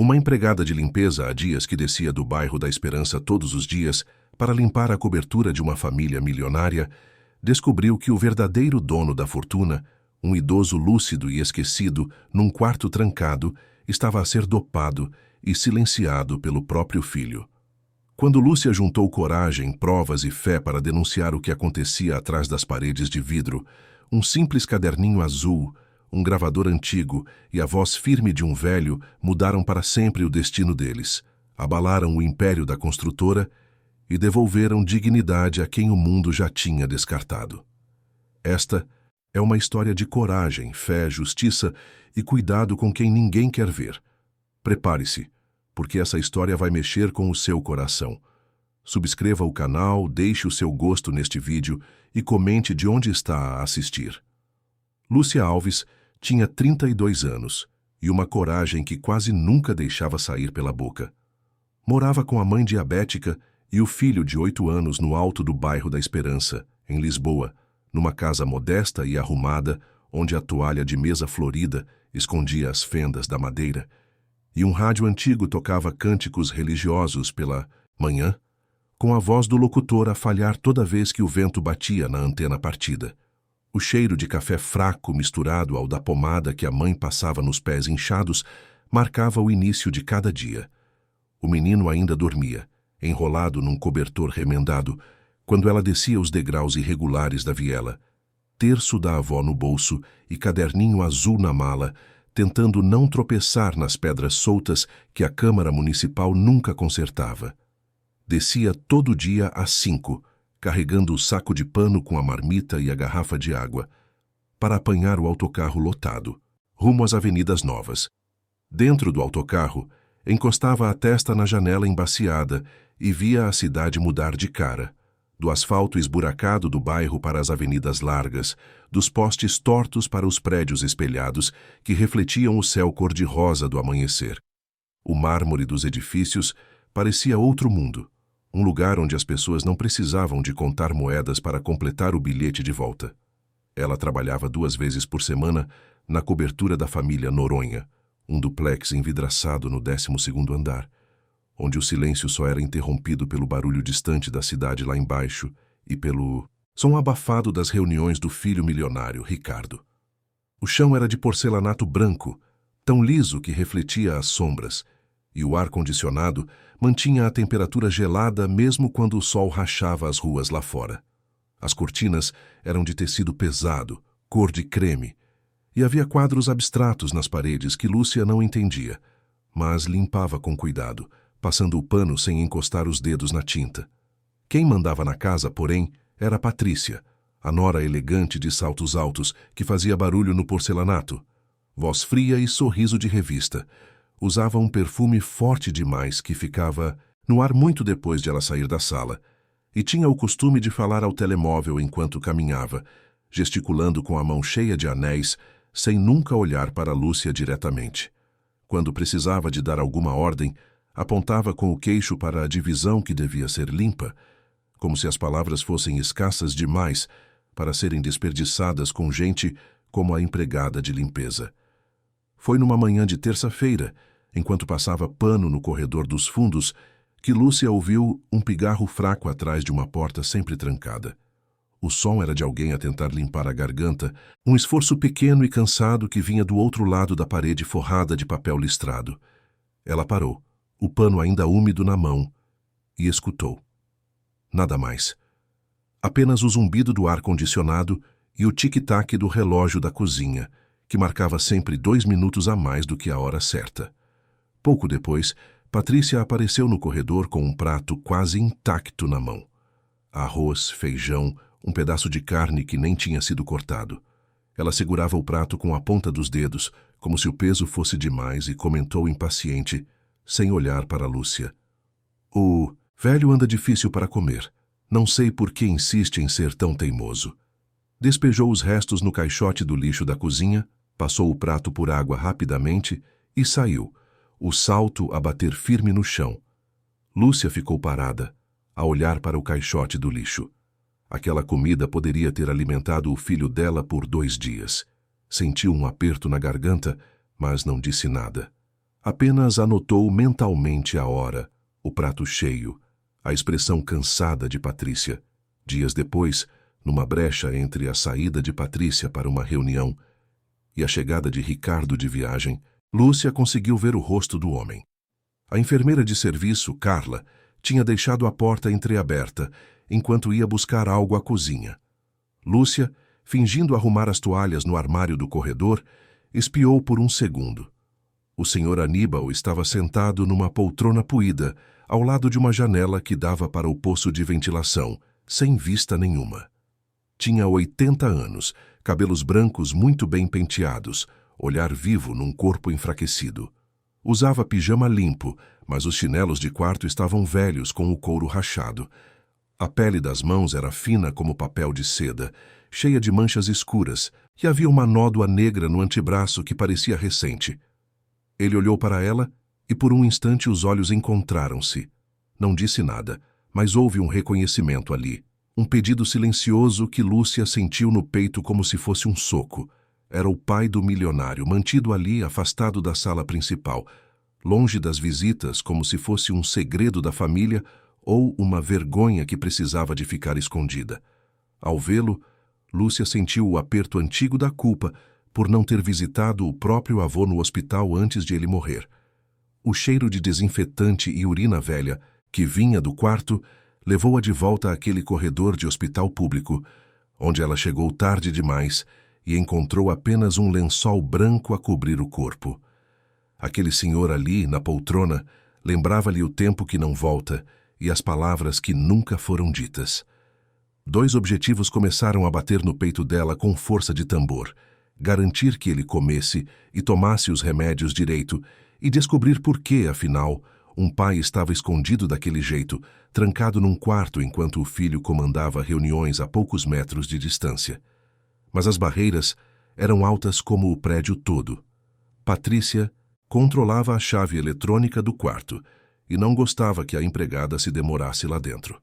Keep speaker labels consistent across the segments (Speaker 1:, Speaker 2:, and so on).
Speaker 1: Uma empregada de limpeza há dias que descia do bairro da Esperança todos os dias para limpar a cobertura de uma família milionária, descobriu que o verdadeiro dono da fortuna, um idoso lúcido e esquecido num quarto trancado, estava a ser dopado e silenciado pelo próprio filho. Quando Lúcia juntou coragem, provas e fé para denunciar o que acontecia atrás das paredes de vidro, um simples caderninho azul, um gravador antigo e a voz firme de um velho mudaram para sempre o destino deles, abalaram o império da construtora e devolveram dignidade a quem o mundo já tinha descartado. Esta é uma história de coragem, fé, justiça e cuidado com quem ninguém quer ver. Prepare-se, porque essa história vai mexer com o seu coração. Subscreva o canal, deixe o seu gosto neste vídeo e comente de onde está a assistir. Lúcia Alves tinha 32 anos e uma coragem que quase nunca deixava sair pela boca. Morava com a mãe diabética e o filho de 8 anos no alto do bairro da Esperança, em Lisboa, numa casa modesta e arrumada, onde a toalha de mesa florida escondia as fendas da madeira, e um rádio antigo tocava cânticos religiosos pela manhã, com a voz do locutor a falhar toda vez que o vento batia na antena partida. O cheiro de café fraco misturado ao da pomada que a mãe passava nos pés inchados marcava o início de cada dia. O menino ainda dormia, enrolado num cobertor remendado, quando ela descia os degraus irregulares da viela, terço da avó no bolso e caderninho azul na mala, tentando não tropeçar nas pedras soltas que a Câmara Municipal nunca consertava. Descia todo dia às 5, carregando o saco de pano com a marmita e a garrafa de água, para apanhar o autocarro lotado, rumo às Avenidas Novas. Dentro do autocarro, encostava a testa na janela embaciada e via a cidade mudar de cara, do asfalto esburacado do bairro para as avenidas largas, dos postes tortos para os prédios espelhados que refletiam o céu cor-de-rosa do amanhecer. O mármore dos edifícios parecia outro mundo, um lugar onde as pessoas não precisavam de contar moedas para completar o bilhete de volta. Ela trabalhava 2 vezes por semana na cobertura da família Noronha, um duplex envidraçado no 12º andar, onde o silêncio só era interrompido pelo barulho distante da cidade lá embaixo e pelo som abafado das reuniões do filho milionário, Ricardo. O chão era de porcelanato branco, tão liso que refletia as sombras, e o ar-condicionado mantinha a temperatura gelada mesmo quando o sol rachava as ruas lá fora. As cortinas eram de tecido pesado, cor de creme, e havia quadros abstratos nas paredes que Lúcia não entendia, mas limpava com cuidado, passando o pano sem encostar os dedos na tinta. Quem mandava na casa, porém, era Patrícia, a nora elegante de saltos altos que fazia barulho no porcelanato. Voz fria e sorriso de revista. Usava um perfume forte demais que ficava no ar muito depois de ela sair da sala, e tinha o costume de falar ao telemóvel enquanto caminhava, gesticulando com a mão cheia de anéis, sem nunca olhar para Lúcia diretamente. Quando precisava de dar alguma ordem, apontava com o queixo para a divisão que devia ser limpa, como se as palavras fossem escassas demais para serem desperdiçadas com gente como a empregada de limpeza. Foi numa manhã de terça-feira, enquanto passava pano no corredor dos fundos, que Lúcia ouviu um pigarro fraco atrás de uma porta sempre trancada. O som era de alguém a tentar limpar a garganta, um esforço pequeno e cansado que vinha do outro lado da parede forrada de papel listrado. Ela parou, o pano ainda úmido na mão, e escutou. Nada mais. Apenas o zumbido do ar-condicionado e o tic-tac do relógio da cozinha, que marcava sempre 2 minutos a mais do que a hora certa. Pouco depois, Patrícia apareceu no corredor com um prato quase intacto na mão. Arroz, feijão, um pedaço de carne que nem tinha sido cortado. Ela segurava o prato com a ponta dos dedos, como se o peso fosse demais, e comentou impaciente, sem olhar para Lúcia. O velho anda difícil para comer. Não sei por que insiste em ser tão teimoso. Despejou os restos no caixote do lixo da cozinha, passou o prato por água rapidamente e saiu, o salto a bater firme no chão. Lúcia ficou parada, a olhar para o caixote do lixo. Aquela comida poderia ter alimentado o filho dela por 2 dias. Sentiu um aperto na garganta, mas não disse nada. Apenas anotou mentalmente a hora, o prato cheio, a expressão cansada de Patrícia. Dias depois, numa brecha entre a saída de Patrícia para uma reunião e a chegada de Ricardo de viagem, Lúcia conseguiu ver o rosto do homem. A enfermeira de serviço, Carla, tinha deixado a porta entreaberta enquanto ia buscar algo à cozinha. Lúcia, fingindo arrumar as toalhas no armário do corredor, espiou por um segundo. O Sr. Aníbal estava sentado numa poltrona poída, ao lado de uma janela que dava para o poço de ventilação, sem vista nenhuma. Tinha 80 anos, cabelos brancos muito bem penteados, olhar vivo num corpo enfraquecido. Usava pijama limpo, mas os chinelos de quarto estavam velhos com o couro rachado. A pele das mãos era fina como papel de seda, cheia de manchas escuras, e havia uma nódoa negra no antebraço que parecia recente. Ele olhou para ela e por um instante os olhos encontraram-se. Não disse nada, mas houve um reconhecimento ali. Um pedido silencioso que Lúcia sentiu no peito como se fosse um soco. Era o pai do milionário, mantido ali, afastado da sala principal, longe das visitas, como se fosse um segredo da família ou uma vergonha que precisava de ficar escondida. Ao vê-lo, Lúcia sentiu o aperto antigo da culpa por não ter visitado o próprio avô no hospital antes de ele morrer. O cheiro de desinfetante e urina velha, que vinha do quarto, levou-a de volta àquele corredor de hospital público, onde ela chegou tarde demais e encontrou apenas um lençol branco a cobrir o corpo. Aquele senhor ali, na poltrona, lembrava-lhe o tempo que não volta e as palavras que nunca foram ditas. 2 objetivos começaram a bater no peito dela com força de tambor: garantir que ele comesse e tomasse os remédios direito e descobrir por que, afinal, um pai estava escondido daquele jeito, trancado num quarto enquanto o filho comandava reuniões a poucos metros de distância. Mas as barreiras eram altas como o prédio todo. Patrícia controlava a chave eletrônica do quarto e não gostava que a empregada se demorasse lá dentro.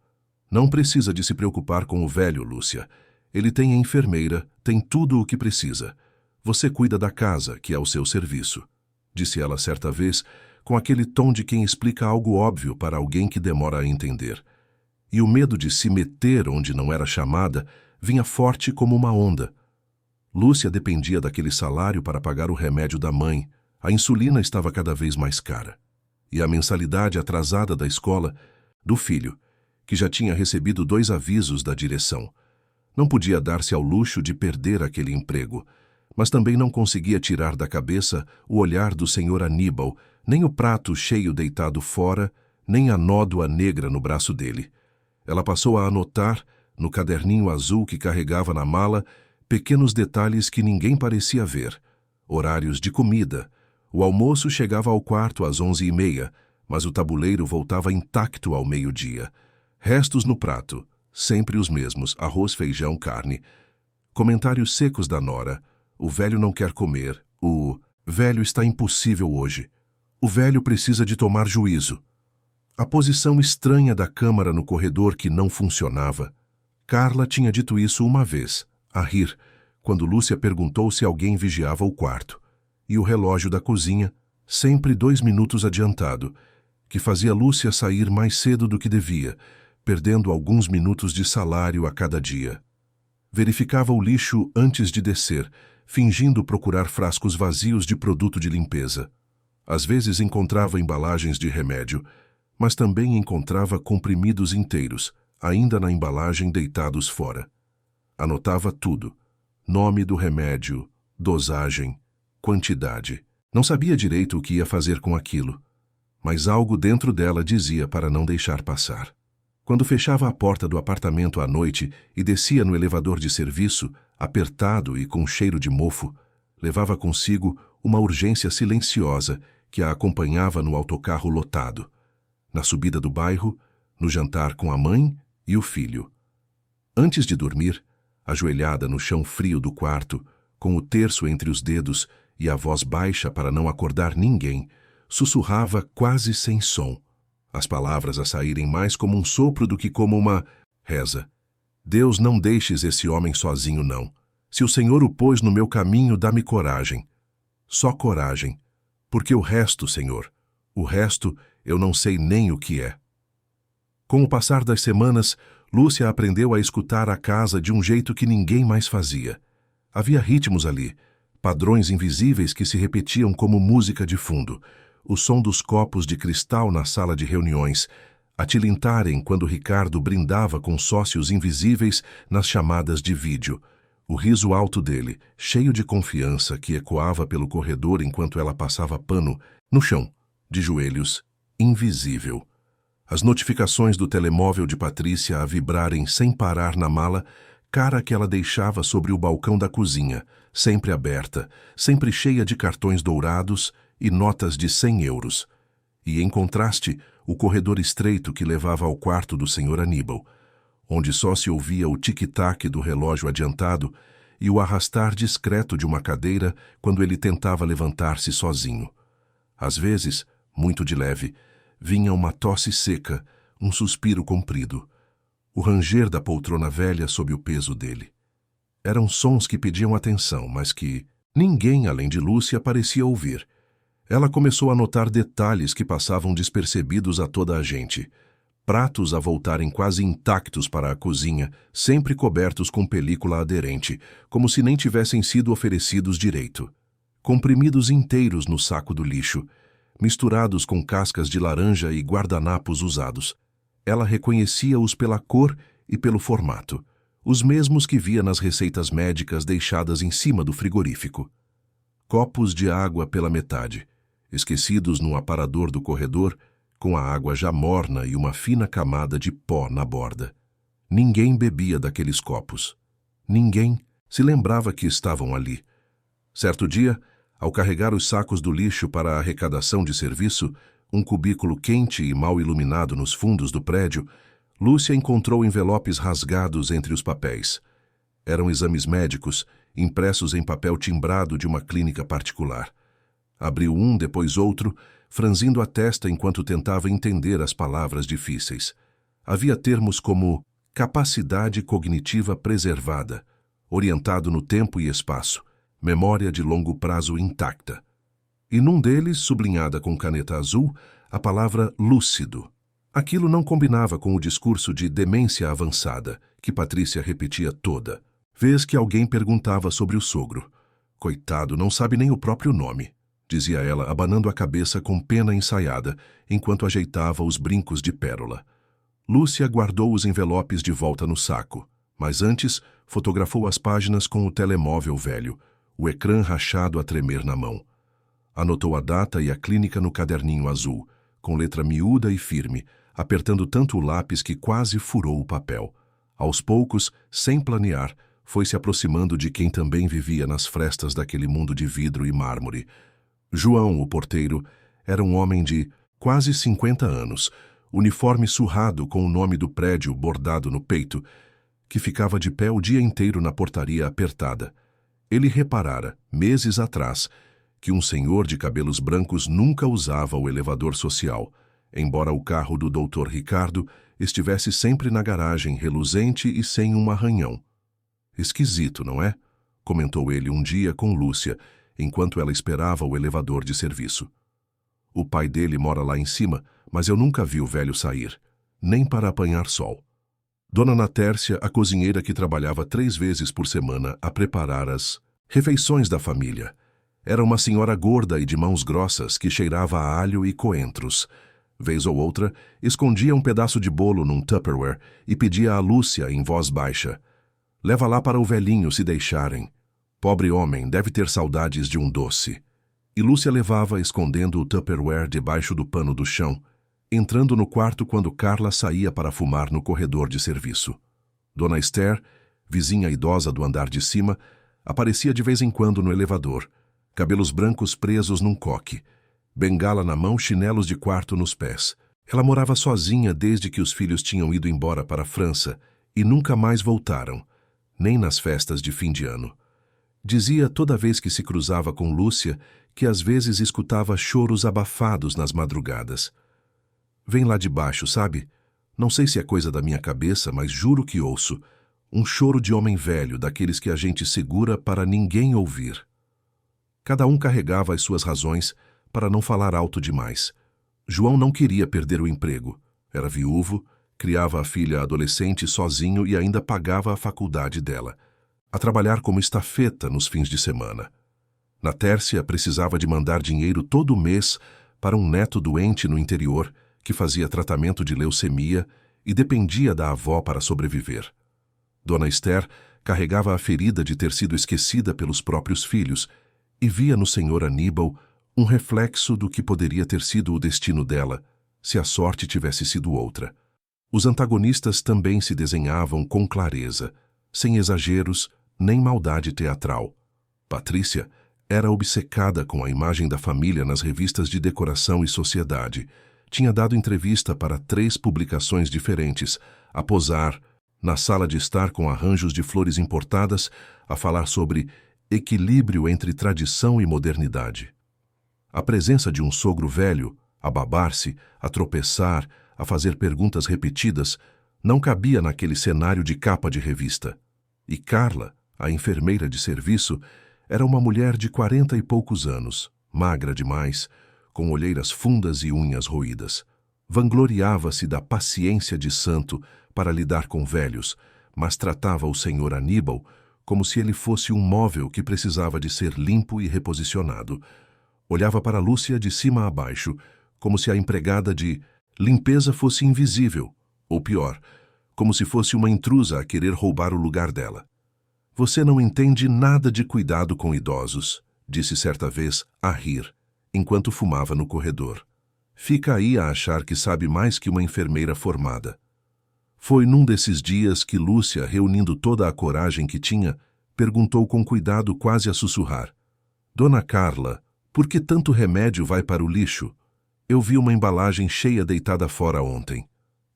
Speaker 1: Não precisa de se preocupar com o velho, Lúcia. Ele tem a enfermeira, tem tudo o que precisa. Você cuida da casa, que é o seu serviço, disse ela certa vez, com aquele tom de quem explica algo óbvio para alguém que demora a entender. E o medo de se meter onde não era chamada vinha forte como uma onda. Lúcia dependia daquele salário para pagar o remédio da mãe. A insulina estava cada vez mais cara. E a mensalidade atrasada da escola do filho, que já tinha recebido 2 avisos da direção. Não podia dar-se ao luxo de perder aquele emprego, mas também não conseguia tirar da cabeça o olhar do Sr. Aníbal, nem o prato cheio deitado fora, nem a nódoa negra no braço dele. Ela passou a anotar, no caderninho azul que carregava na mala, pequenos detalhes que ninguém parecia ver. Horários de comida. O almoço chegava ao quarto às 11h30, mas o tabuleiro voltava intacto ao meio-dia. Restos no prato, sempre os mesmos: arroz, feijão, carne. Comentários secos da nora: o velho não quer comer, o velho está impossível hoje, o velho precisa de tomar juízo. A posição estranha da câmara no corredor que não funcionava. Carla tinha dito isso uma vez, a rir, quando Lúcia perguntou se alguém vigiava o quarto. E o relógio da cozinha, sempre 2 minutos adiantado, que fazia Lúcia sair mais cedo do que devia, perdendo alguns minutos de salário a cada dia. Verificava o lixo antes de descer, fingindo procurar frascos vazios de produto de limpeza. Às vezes encontrava embalagens de remédio, mas também encontrava comprimidos inteiros, ainda na embalagem, deitados fora. Anotava tudo: nome do remédio, dosagem, quantidade. Não sabia direito o que ia fazer com aquilo, mas algo dentro dela dizia para não deixar passar. Quando fechava a porta do apartamento à noite e descia no elevador de serviço, apertado e com cheiro de mofo, levava consigo uma urgência silenciosa que a acompanhava no autocarro lotado, na subida do bairro, no jantar com a mãe e o filho. Antes de dormir, ajoelhada no chão frio do quarto, com o terço entre os dedos e a voz baixa para não acordar ninguém, sussurrava quase sem som, as palavras a saírem mais como um sopro do que como uma reza. Deus, não deixes esse homem sozinho, não. Se o Senhor o pôs no meu caminho, dá-me coragem. Só coragem. Porque o resto, Senhor, o resto eu não sei nem o que é. Com o passar das semanas, Lúcia aprendeu a escutar a casa de um jeito que ninguém mais fazia. Havia ritmos ali, padrões invisíveis que se repetiam como música de fundo, o som dos copos de cristal na sala de reuniões, a tilintarem quando Ricardo brindava com sócios invisíveis nas chamadas de vídeo, o riso alto dele, cheio de confiança, que ecoava pelo corredor enquanto ela passava pano, no chão, de joelhos, invisível. As notificações do telemóvel de Patrícia a vibrarem sem parar na mala, cara que ela deixava sobre o balcão da cozinha, sempre aberta, sempre cheia de cartões dourados e notas de 100 euros. E, em contraste, o corredor estreito que levava ao quarto do Sr. Aníbal, onde só se ouvia o tic-tac do relógio adiantado e o arrastar discreto de uma cadeira quando ele tentava levantar-se sozinho. Às vezes, muito de leve, vinha uma tosse seca, um suspiro comprido, o ranger da poltrona velha sob o peso dele. Eram sons que pediam atenção, mas que ninguém além de Lúcia parecia ouvir. Ela começou a notar detalhes que passavam despercebidos a toda a gente. Pratos a voltarem quase intactos para a cozinha, sempre cobertos com película aderente, como se nem tivessem sido oferecidos direito. Comprimidos inteiros no saco do lixo, misturados com cascas de laranja e guardanapos usados. Ela reconhecia-os pela cor e pelo formato, os mesmos que via nas receitas médicas deixadas em cima do frigorífico. Copos de água pela metade, esquecidos no aparador do corredor, com a água já morna e uma fina camada de pó na borda. Ninguém bebia daqueles copos. Ninguém se lembrava que estavam ali. Certo dia, ao carregar os sacos do lixo para a arrecadação de serviço, um cubículo quente e mal iluminado nos fundos do prédio, Lúcia encontrou envelopes rasgados entre os papéis. Eram exames médicos, impressos em papel timbrado de uma clínica particular. Abriu um, depois outro, franzindo a testa enquanto tentava entender as palavras difíceis. Havia termos como capacidade cognitiva preservada, orientado no tempo e espaço, memória de longo prazo intacta. E num deles, sublinhada com caneta azul, a palavra lúcido. Aquilo não combinava com o discurso de demência avançada, que Patrícia repetia toda, vez que alguém perguntava sobre o sogro. Coitado, não sabe nem o próprio nome, dizia ela, abanando a cabeça com pena ensaiada, enquanto ajeitava os brincos de pérola. Lúcia guardou os envelopes de volta no saco, mas antes fotografou as páginas com o telemóvel velho, o ecrã rachado a tremer na mão. Anotou a data e a clínica no caderninho azul, com letra miúda e firme, apertando tanto o lápis que quase furou o papel. Aos poucos, sem planear, foi se aproximando de quem também vivia nas frestas daquele mundo de vidro e mármore. João, o porteiro, era um homem de quase 50 anos, uniforme surrado com o nome do prédio bordado no peito, que ficava de pé o dia inteiro na portaria apertada. Ele reparara, meses atrás, que um senhor de cabelos brancos nunca usava o elevador social, embora o carro do Dr. Ricardo estivesse sempre na garagem reluzente e sem um arranhão. Esquisito, não é? Comentou ele um dia com Lúcia, enquanto ela esperava o elevador de serviço. O pai dele mora lá em cima, mas eu nunca vi o velho sair, nem para apanhar sol. Dona Natércia, a cozinheira que trabalhava 3 vezes por semana a preparar as refeições da família, era uma senhora gorda e de mãos grossas que cheirava a alho e coentros. Vez ou outra, escondia um pedaço de bolo num Tupperware e pedia a Lúcia em voz baixa: "Leva lá para o velhinho se deixarem. Pobre homem, deve ter saudades de um doce." E Lúcia levava escondendo o Tupperware debaixo do pano do chão, entrando no quarto quando Carla saía para fumar no corredor de serviço. Dona Esther, vizinha idosa do andar de cima, aparecia de vez em quando no elevador, cabelos brancos presos num coque, bengala na mão, chinelos de quarto nos pés. Ela morava sozinha desde que os filhos tinham ido embora para a França e nunca mais voltaram, nem nas festas de fim de ano. Dizia toda vez que se cruzava com Lúcia que às vezes escutava choros abafados nas madrugadas. "Vem lá de baixo, sabe? Não sei se é coisa da minha cabeça, mas juro que ouço. Um choro de homem velho, daqueles que a gente segura para ninguém ouvir." Cada um carregava as suas razões para não falar alto demais. João não queria perder o emprego. Era viúvo, criava a filha adolescente sozinho e ainda pagava a faculdade dela. A trabalhar como estafeta nos fins de semana. Na Tércia, precisava de mandar dinheiro todo mês para um neto doente no interior, que fazia tratamento de leucemia e dependia da avó para sobreviver. Dona Esther carregava a ferida de ter sido esquecida pelos próprios filhos e via no Sr. Aníbal um reflexo do que poderia ter sido o destino dela, se a sorte tivesse sido outra. Os antagonistas também se desenhavam com clareza, sem exageros nem maldade teatral. Patrícia era obcecada com a imagem da família nas revistas de decoração e sociedade. Tinha dado entrevista para 3 publicações diferentes, a posar, na sala de estar com arranjos de flores importadas, a falar sobre equilíbrio entre tradição e modernidade. A presença de um sogro velho, a babar-se, a tropeçar, a fazer perguntas repetidas, não cabia naquele cenário de capa de revista. E Carla, a enfermeira de serviço, era uma mulher de 40 e poucos anos, magra demais, com olheiras fundas e unhas roídas. Vangloriava-se da paciência de santo para lidar com velhos, mas tratava o Sr. Aníbal como se ele fosse um móvel que precisava de ser limpo e reposicionado. Olhava para Lúcia de cima a baixo, como se a empregada de limpeza fosse invisível, ou pior, como se fosse uma intrusa a querer roubar o lugar dela. Você não entende nada de cuidado com idosos, disse certa vez, a rir, enquanto fumava no corredor. Fica aí a achar que sabe mais que uma enfermeira formada. Foi num desses dias que Lúcia, reunindo toda a coragem que tinha, perguntou com cuidado, quase a sussurrar: Dona Carla, por que tanto remédio vai para o lixo? Eu vi uma embalagem cheia deitada fora ontem.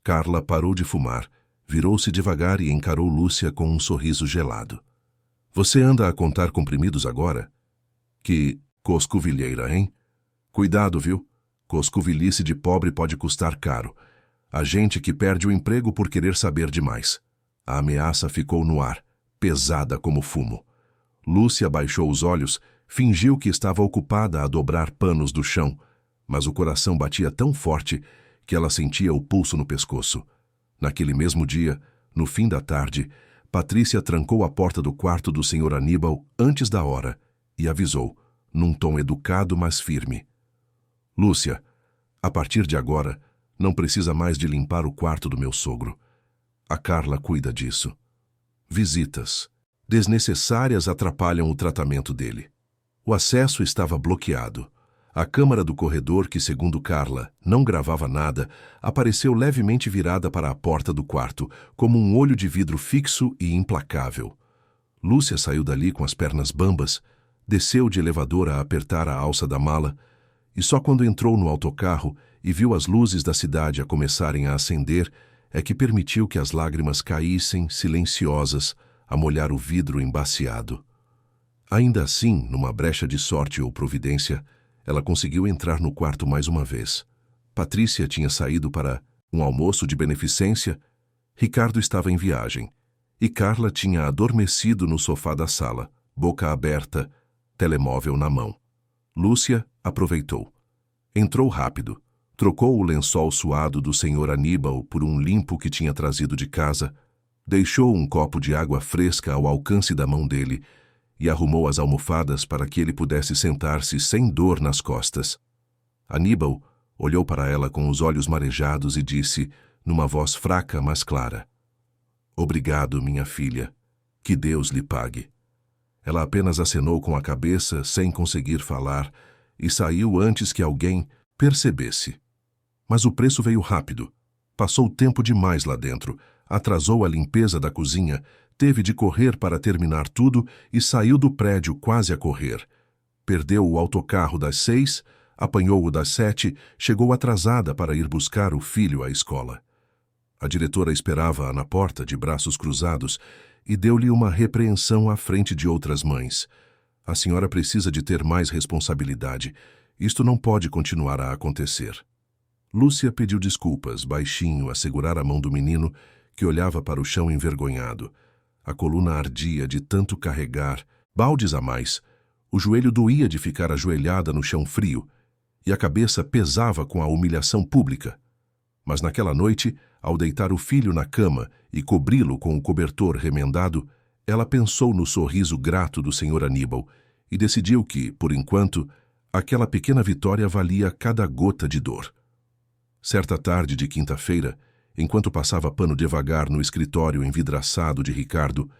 Speaker 1: Carla parou de fumar, virou-se devagar e encarou Lúcia com um sorriso gelado. Você anda a contar comprimidos agora? Que coscovilheira, hein? Cuidado, viu? Coscovilhice de pobre pode custar caro. A gente que perde o emprego por querer saber demais. A ameaça ficou no ar, pesada como fumo. Lúcia baixou os olhos, fingiu que estava ocupada a dobrar panos do chão, mas o coração batia tão forte que ela sentia o pulso no pescoço. Naquele mesmo dia, no fim da tarde, Patrícia trancou a porta do quarto do Sr. Aníbal antes da hora e avisou, num tom educado mas firme: Lúcia, a partir de agora, não precisa mais de limpar o quarto do meu sogro. A Carla cuida disso. Visitas desnecessárias atrapalham o tratamento dele. O acesso estava bloqueado. A câmara do corredor, que segundo Carla não gravava nada, apareceu levemente virada para a porta do quarto, como um olho de vidro fixo e implacável. Lúcia saiu dali com as pernas bambas, desceu de elevador a apertar a alça da mala, e só quando entrou no autocarro e viu as luzes da cidade a começarem a acender, é que permitiu que as lágrimas caíssem, silenciosas, a molhar o vidro embaciado. Ainda assim, numa brecha de sorte ou providência, ela conseguiu entrar no quarto mais uma vez. Patrícia tinha saído para um almoço de beneficência, Ricardo estava em viagem, e Carla tinha adormecido no sofá da sala, boca aberta, telemóvel na mão. Lúcia aproveitou. Entrou rápido, trocou o lençol suado do Sr. Aníbal por um limpo que tinha trazido de casa, deixou um copo de água fresca ao alcance da mão dele e arrumou as almofadas para que ele pudesse sentar-se sem dor nas costas. Aníbal olhou para ela com os olhos marejados e disse, numa voz fraca mas clara: Obrigado, minha filha. Que Deus lhe pague. Ela apenas acenou com a cabeça, sem conseguir falar, e saiu antes que alguém percebesse. Mas o preço veio rápido. Passou tempo demais lá dentro, atrasou a limpeza da cozinha, teve de correr para terminar tudo e saiu do prédio quase a correr. Perdeu o autocarro das 6, apanhou o das 7, chegou atrasada para ir buscar o filho à escola. A diretora esperava-a na porta, de braços cruzados, e deu-lhe uma repreensão à frente de outras mães. A senhora precisa de ter mais responsabilidade. Isto não pode continuar a acontecer. Lúcia pediu desculpas, baixinho, a segurar a mão do menino, que olhava para o chão envergonhado. A coluna ardia de tanto carregar, baldes a mais. O joelho doía de ficar ajoelhada no chão frio, e a cabeça pesava com a humilhação pública. Mas naquela noite, ao deitar o filho na cama e cobri-lo com o cobertor remendado, ela pensou no sorriso grato do Sr. Aníbal e decidiu que, por enquanto, aquela pequena vitória valia cada gota de dor. Certa tarde de quinta-feira, enquanto passava pano devagar no escritório envidraçado de Ricardo,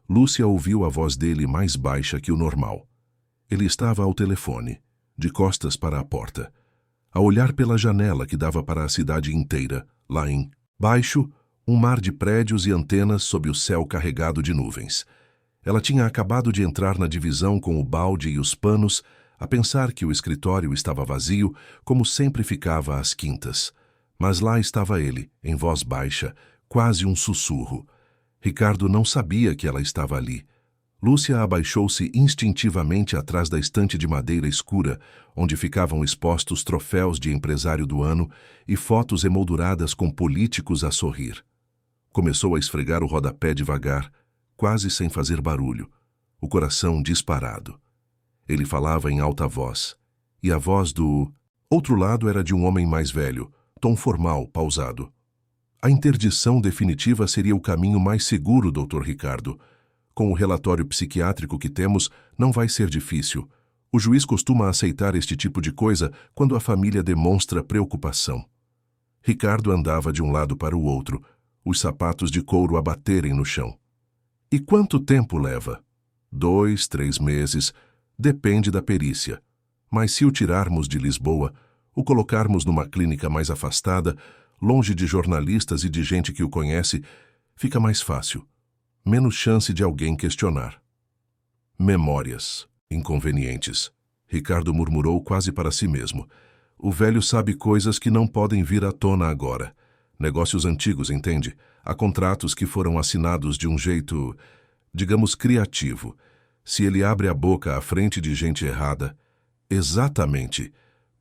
Speaker 1: Lúcia ouviu a voz dele mais baixa que o normal. Ele estava ao telefone, de costas para a porta, a olhar pela janela que dava para a cidade inteira, lá em baixo, um mar de prédios e antenas sob o céu carregado de nuvens. Ela tinha acabado de entrar na divisão com o balde e os panos, a pensar que o escritório estava vazio, como sempre ficava às quintas. Mas lá estava ele, em voz baixa, quase um sussurro. Ricardo não sabia que ela estava ali. Lúcia abaixou-se instintivamente atrás da estante de madeira escura, onde ficavam expostos troféus de empresário do ano e fotos emolduradas com políticos a sorrir. Começou a esfregar o rodapé devagar, quase sem fazer barulho, o coração disparado. Ele falava em alta voz, e a voz do outro lado era de um homem mais velho, tom formal, pausado. A interdição definitiva seria o caminho mais seguro, Dr. Ricardo. Com o relatório psiquiátrico que temos, não vai ser difícil. O juiz costuma aceitar este tipo de coisa quando a família demonstra preocupação. Ricardo andava de um lado para o outro, os sapatos de couro a baterem no chão. E quanto tempo leva? 2, 3 meses, depende da perícia. Mas se o tirarmos de Lisboa, o colocarmos numa clínica mais afastada, longe de jornalistas e de gente que o conhece, fica mais fácil. Menos chance de alguém questionar. Memórias. Inconvenientes. Ricardo murmurou quase para si mesmo. O velho sabe coisas que não podem vir à tona agora. Negócios antigos, entende? Há contratos que foram assinados de um jeito, digamos, criativo. Se ele abre a boca à frente de gente errada... Exatamente.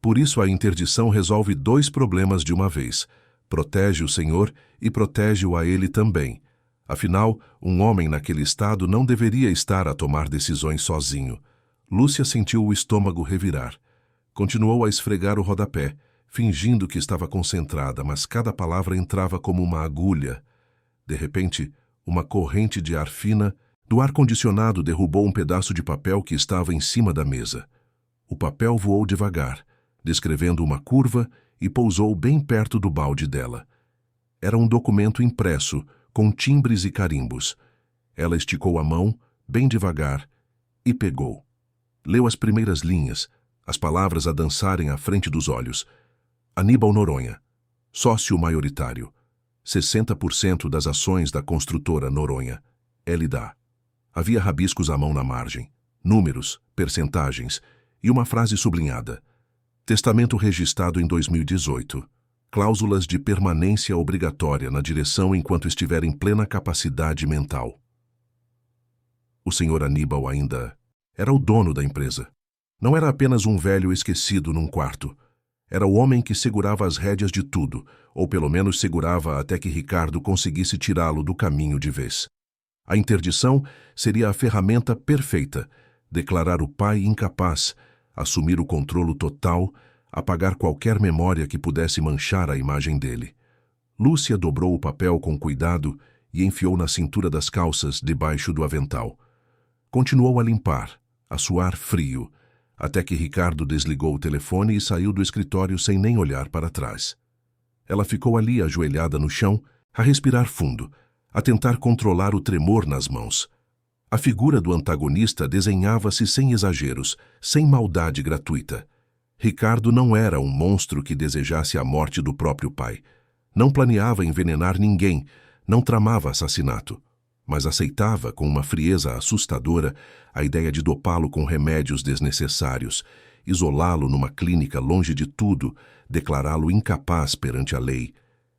Speaker 1: Por isso a interdição resolve 2 problemas de uma vez. Protege o senhor e protege-o a ele também. Afinal, um homem naquele estado não deveria estar a tomar decisões sozinho. Lúcia sentiu o estômago revirar. Continuou a esfregar o rodapé, fingindo que estava concentrada, mas cada palavra entrava como uma agulha. De repente, uma corrente de ar fina do ar-condicionado derrubou um pedaço de papel que estava em cima da mesa. O papel voou devagar, descrevendo uma curva e pousou bem perto do balde dela. Era um documento impresso, com timbres e carimbos. Ela esticou a mão, bem devagar, e pegou. Leu as primeiras linhas, as palavras a dançarem à frente dos olhos. Aníbal Noronha, sócio maioritário. 60% das ações da construtora Noronha. LDA. Havia rabiscos à mão na margem, números, percentagens e uma frase sublinhada. Testamento registrado em 2018. Cláusulas de permanência obrigatória na direção enquanto estiver em plena capacidade mental. O Sr. Aníbal ainda era o dono da empresa. Não era apenas um velho esquecido num quarto. Era o homem que segurava as rédeas de tudo, ou pelo menos segurava até que Ricardo conseguisse tirá-lo do caminho de vez. A interdição seria a ferramenta perfeita, declarar o pai incapaz, assumir o controle total, apagar qualquer memória que pudesse manchar a imagem dele. Lúcia dobrou o papel com cuidado e enfiou na cintura das calças debaixo do avental. Continuou a limpar, a suar frio, até que Ricardo desligou o telefone e saiu do escritório sem nem olhar para trás. Ela ficou ali ajoelhada no chão, a respirar fundo, a tentar controlar o tremor nas mãos. A figura do antagonista desenhava-se sem exageros, sem maldade gratuita. Ricardo não era um monstro que desejasse a morte do próprio pai. Não planeava envenenar ninguém, não tramava assassinato, mas aceitava com uma frieza assustadora a ideia de dopá-lo com remédios desnecessários, isolá-lo numa clínica longe de tudo, declará-lo incapaz perante a lei.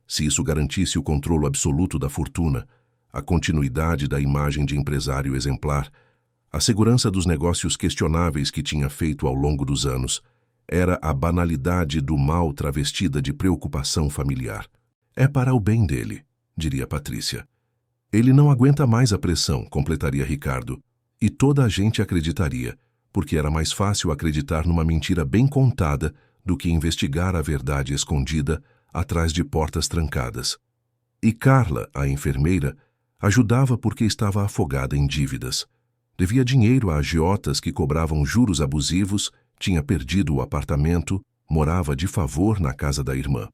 Speaker 1: Se isso garantisse o controle absoluto da fortuna, a continuidade da imagem de empresário exemplar, a segurança dos negócios questionáveis que tinha feito ao longo dos anos, era a banalidade do mal travestida de preocupação familiar. É para o bem dele, diria Patrícia. Ele não aguenta mais a pressão, completaria Ricardo, e toda a gente acreditaria, porque era mais fácil acreditar numa mentira bem contada do que investigar a verdade escondida atrás de portas trancadas. E Carla, a enfermeira, ajudava porque estava afogada em dívidas. Devia dinheiro a agiotas que cobravam juros abusivos, tinha perdido o apartamento, morava de favor na casa da irmã.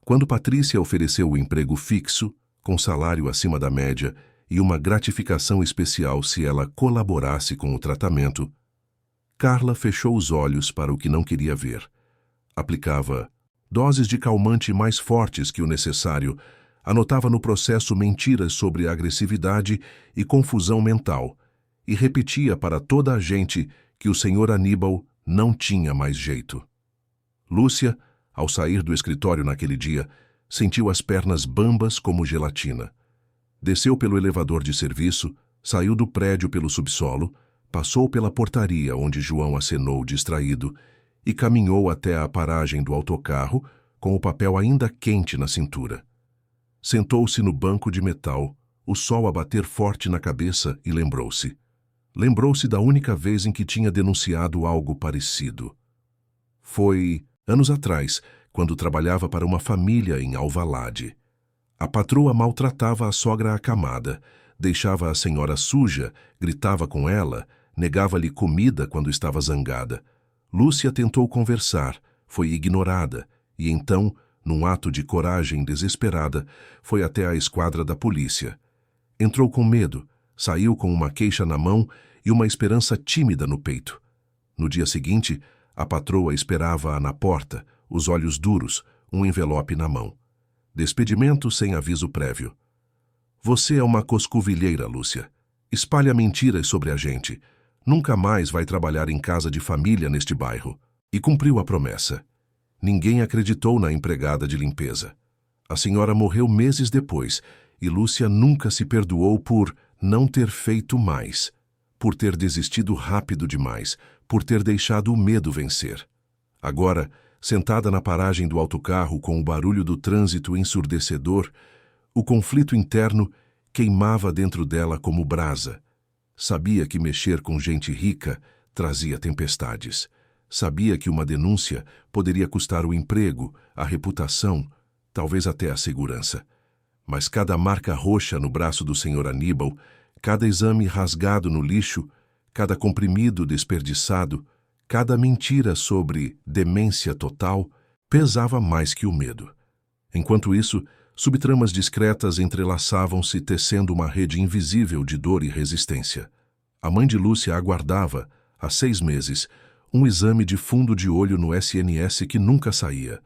Speaker 1: Quando Patrícia ofereceu o emprego fixo, com salário acima da média e uma gratificação especial se ela colaborasse com o tratamento, Carla fechou os olhos para o que não queria ver. Aplicava doses de calmante mais fortes que o necessário, anotava no processo mentiras sobre agressividade e confusão mental e repetia para toda a gente que o Sr. Aníbal não tinha mais jeito. Lúcia, ao sair do escritório naquele dia, sentiu as pernas bambas como gelatina. Desceu pelo elevador de serviço, saiu do prédio pelo subsolo, passou pela portaria onde João acenou distraído e caminhou até a paragem do autocarro com o papel ainda quente na cintura. Sentou-se no banco de metal, o sol a bater forte na cabeça e lembrou-se. Lembrou-se da única vez em que tinha denunciado algo parecido. Foi anos atrás, quando trabalhava para uma família em Alvalade. A patroa maltratava a sogra acamada, deixava a senhora suja, gritava com ela, negava-lhe comida quando estava zangada. Lúcia tentou conversar, foi ignorada, e então, num ato de coragem desesperada, foi até a esquadra da polícia. Entrou com medo, saiu com uma queixa na mão e uma esperança tímida no peito. No dia seguinte, a patroa esperava-a na porta, os olhos duros, um envelope na mão. Despedimento sem aviso prévio. Você é uma coscovilheira, Lúcia. Espalha mentiras sobre a gente. Nunca mais vai trabalhar em casa de família neste bairro. E cumpriu a promessa. Ninguém acreditou na empregada de limpeza. A senhora morreu meses depois e Lúcia nunca se perdoou por não ter feito mais, por ter desistido rápido demais, por ter deixado o medo vencer. Agora, sentada na paragem do autocarro com o barulho do trânsito ensurdecedor, o conflito interno queimava dentro dela como brasa. Sabia que mexer com gente rica trazia tempestades. Sabia que uma denúncia poderia custar o emprego, a reputação, talvez até a segurança. Mas cada marca roxa no braço do Sr. Aníbal, cada exame rasgado no lixo, cada comprimido desperdiçado, cada mentira sobre demência total pesava mais que o medo. Enquanto isso, subtramas discretas entrelaçavam-se tecendo uma rede invisível de dor e resistência. A mãe de Lúcia aguardava, há 6 meses, um exame de fundo de olho no SNS que nunca saía.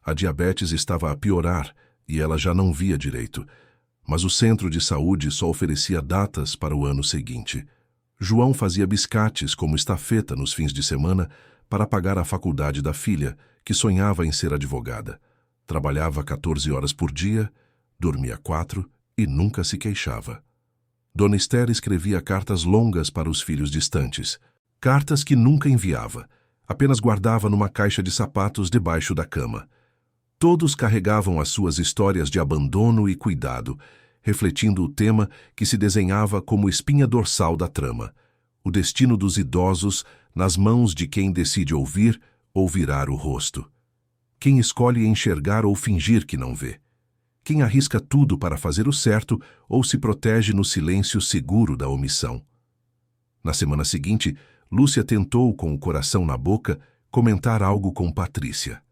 Speaker 1: A diabetes estava a piorar e ela já não via direito, mas o centro de saúde só oferecia datas para o ano seguinte. João fazia biscates como estafeta nos fins de semana para pagar a faculdade da filha, que sonhava em ser advogada. Trabalhava 14 horas por dia, dormia 4 e nunca se queixava. Dona Esther escrevia cartas longas para os filhos distantes, cartas que nunca enviava, apenas guardava numa caixa de sapatos debaixo da cama. Todos carregavam as suas histórias de abandono e cuidado, refletindo o tema que se desenhava como espinha dorsal da trama, o destino dos idosos nas mãos de quem decide ouvir ou virar o rosto. Quem escolhe enxergar ou fingir que não vê. Quem arrisca tudo para fazer o certo ou se protege no silêncio seguro da omissão. Na semana seguinte, Lúcia tentou, com o coração na boca, comentar algo com Patrícia.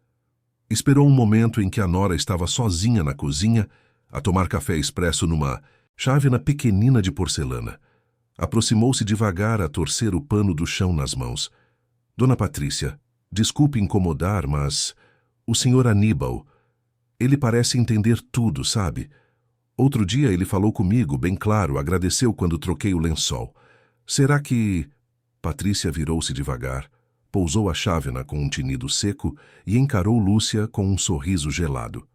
Speaker 1: Esperou um momento em que a nora estava sozinha na cozinha, a tomar café expresso numa chávena pequenina de porcelana. Aproximou-se devagar a torcer o pano do chão nas mãos. Dona Patrícia, desculpe incomodar, mas o Sr. Aníbal, ele parece entender tudo, sabe? Outro dia ele falou comigo, bem claro, agradeceu quando troquei o lençol. Será que... Patrícia virou-se devagar, pousou a chávena com um tinido seco e encarou Lúcia com um sorriso gelado.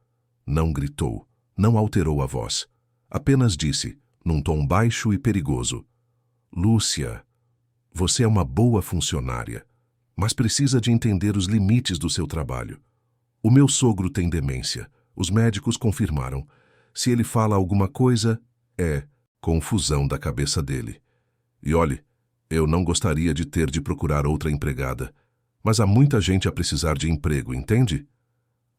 Speaker 1: Não gritou, não alterou a voz. Apenas disse, num tom baixo e perigoso: Lúcia, você é uma boa funcionária, mas precisa de entender os limites do seu trabalho. O meu sogro tem demência. Os médicos confirmaram. Se ele fala alguma coisa, é confusão da cabeça dele. E olhe, eu não gostaria de ter de procurar outra empregada. Mas há muita gente a precisar de emprego, entende?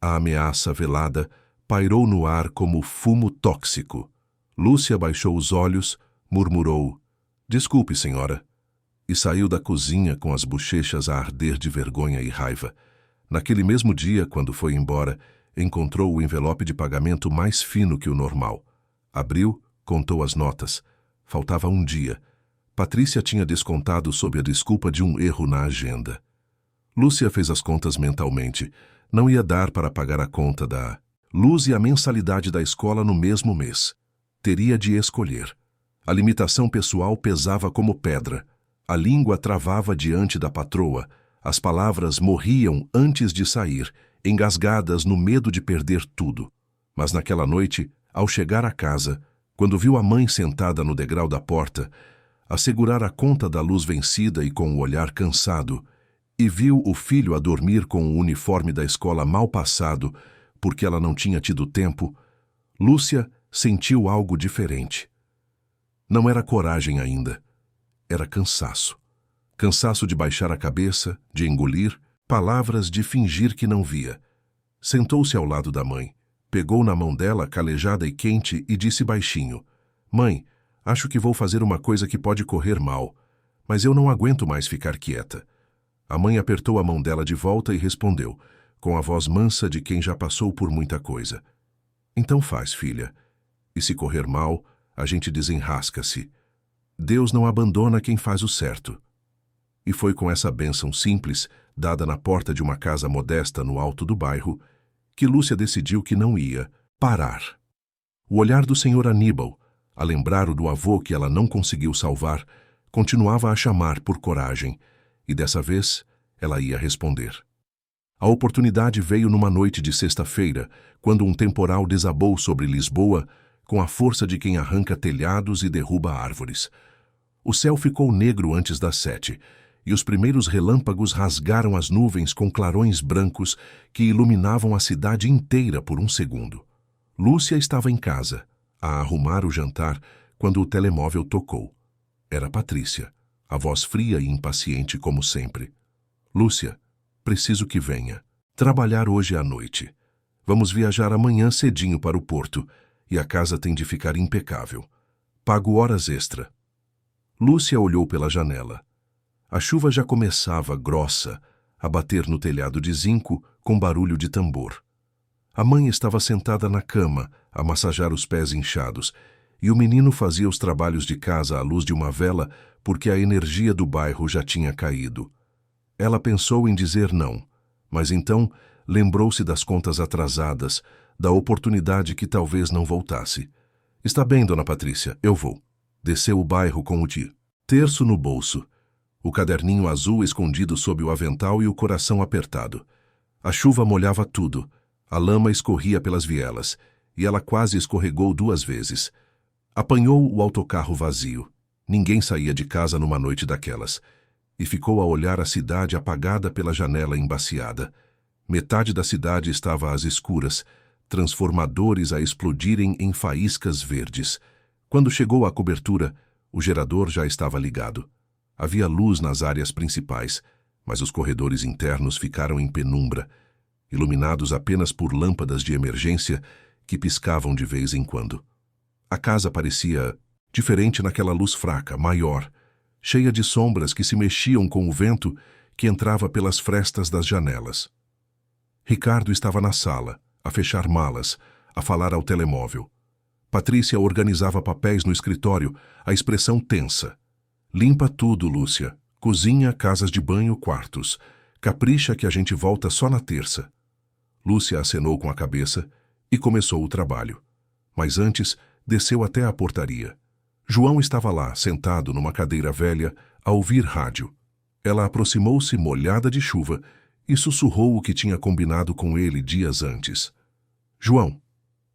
Speaker 1: A ameaça velada pairou no ar como fumo tóxico. Lúcia baixou os olhos, murmurou: "Desculpe, senhora", e saiu da cozinha com as bochechas a arder de vergonha e raiva. Naquele mesmo dia, quando foi embora, encontrou o envelope de pagamento mais fino que o normal. Abriu, contou as notas. Faltava um dia. Patrícia tinha descontado sob a desculpa de um erro na agenda. Lúcia fez as contas mentalmente. Não ia dar para pagar a conta da luz e a mensalidade da escola no mesmo mês. Teria de escolher. A limitação pessoal pesava como pedra. A língua travava diante da patroa. As palavras morriam antes de sair, engasgadas no medo de perder tudo. Mas naquela noite, ao chegar à casa, quando viu a mãe sentada no degrau da porta, a segurar a conta da luz vencida e com o olhar cansado, e viu o filho a dormir com o uniforme da escola mal passado, porque ela não tinha tido tempo, Lúcia sentiu algo diferente. Não era coragem ainda, era cansaço. Cansaço de baixar a cabeça, de engolir, palavras de fingir que não via. Sentou-se ao lado da mãe, pegou na mão dela, calejada e quente, e disse baixinho: "Mãe, acho que vou fazer uma coisa que pode correr mal, mas eu não aguento mais ficar quieta." A mãe apertou a mão dela de volta e respondeu, com a voz mansa de quem já passou por muita coisa: "Então faz, filha. E se correr mal, a gente desenrasca-se. Deus não abandona quem faz o certo." E foi com essa bênção simples, dada na porta de uma casa modesta no alto do bairro, que Lúcia decidiu que não ia parar. O olhar do senhor Aníbal, a lembrar-o do avô que ela não conseguiu salvar, continuava a chamar por coragem, e dessa vez ela ia responder. A oportunidade veio numa noite de sexta-feira, quando um temporal desabou sobre Lisboa com a força de quem arranca telhados e derruba árvores. O céu ficou negro antes das 7, e os primeiros relâmpagos rasgaram as nuvens com clarões brancos que iluminavam a cidade inteira por um segundo. Lúcia estava em casa, a arrumar o jantar, quando o telemóvel tocou. Era Patrícia, a voz fria e impaciente como sempre. "Lúcia, preciso que venha. Trabalhar hoje à noite. Vamos viajar amanhã cedinho para o porto, e a casa tem de ficar impecável. Pago horas extra." Lúcia olhou pela janela. A chuva já começava, grossa, a bater no telhado de zinco com barulho de tambor. A mãe estava sentada na cama, a massajar os pés inchados, e o menino fazia os trabalhos de casa à luz de uma vela porque a energia do bairro já tinha caído. Ela pensou em dizer não, mas então lembrou-se das contas atrasadas, da oportunidade que talvez não voltasse. "Está bem, dona Patrícia, eu vou." Desceu o bairro com o terço no bolso, o caderninho azul escondido sob o avental e o coração apertado. A chuva molhava tudo, a lama escorria pelas vielas, e ela quase escorregou 2 vezes. Apanhou o autocarro vazio. Ninguém saía de casa numa noite daquelas, e ficou a olhar a cidade apagada pela janela embaciada. Metade da cidade estava às escuras, transformadores a explodirem em faíscas verdes. Quando chegou à cobertura, o gerador já estava ligado. Havia luz nas áreas principais, mas os corredores internos ficaram em penumbra, iluminados apenas por lâmpadas de emergência que piscavam de vez em quando. A casa parecia diferente naquela luz fraca, maior, cheia de sombras que se mexiam com o vento que entrava pelas frestas das janelas. Ricardo estava na sala, a fechar malas, a falar ao telemóvel. Patrícia organizava papéis no escritório, a expressão tensa. "Limpa tudo, Lúcia. Cozinha, casas de banho, quartos. Capricha que a gente volta só na terça." Lúcia acenou com a cabeça e começou o trabalho. Mas antes, desceu até a portaria. João estava lá, sentado numa cadeira velha, a ouvir rádio. Ela aproximou-se molhada de chuva e sussurrou o que tinha combinado com ele dias antes. "João,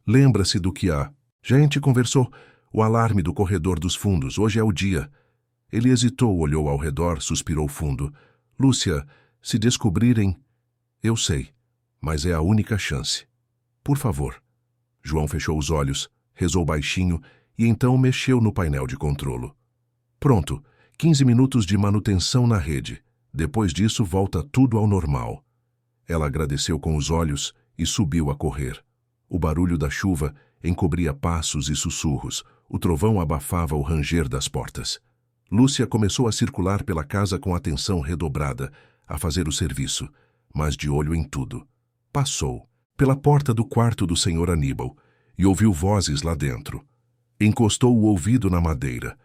Speaker 1: lembra-se do que a gente conversou? O alarme do corredor dos fundos, hoje é o dia." Ele hesitou, olhou ao redor, suspirou fundo. "Lúcia, se descobrirem..." "Eu sei, mas é a única chance. Por favor." João fechou os olhos, rezou baixinho e então mexeu no painel de controlo. "Pronto, 15 minutos de manutenção na rede. Depois disso, volta tudo ao normal. Ela agradeceu com os olhos e subiu a correr. O barulho da chuva encobria passos e sussurros. O trovão abafava o ranger das portas. Lúcia começou a circular pela casa com atenção redobrada, a fazer o serviço, mas de olho em tudo. Passou pela porta do quarto do Sr. Aníbal e ouviu vozes lá dentro. Encostou o ouvido na madeira.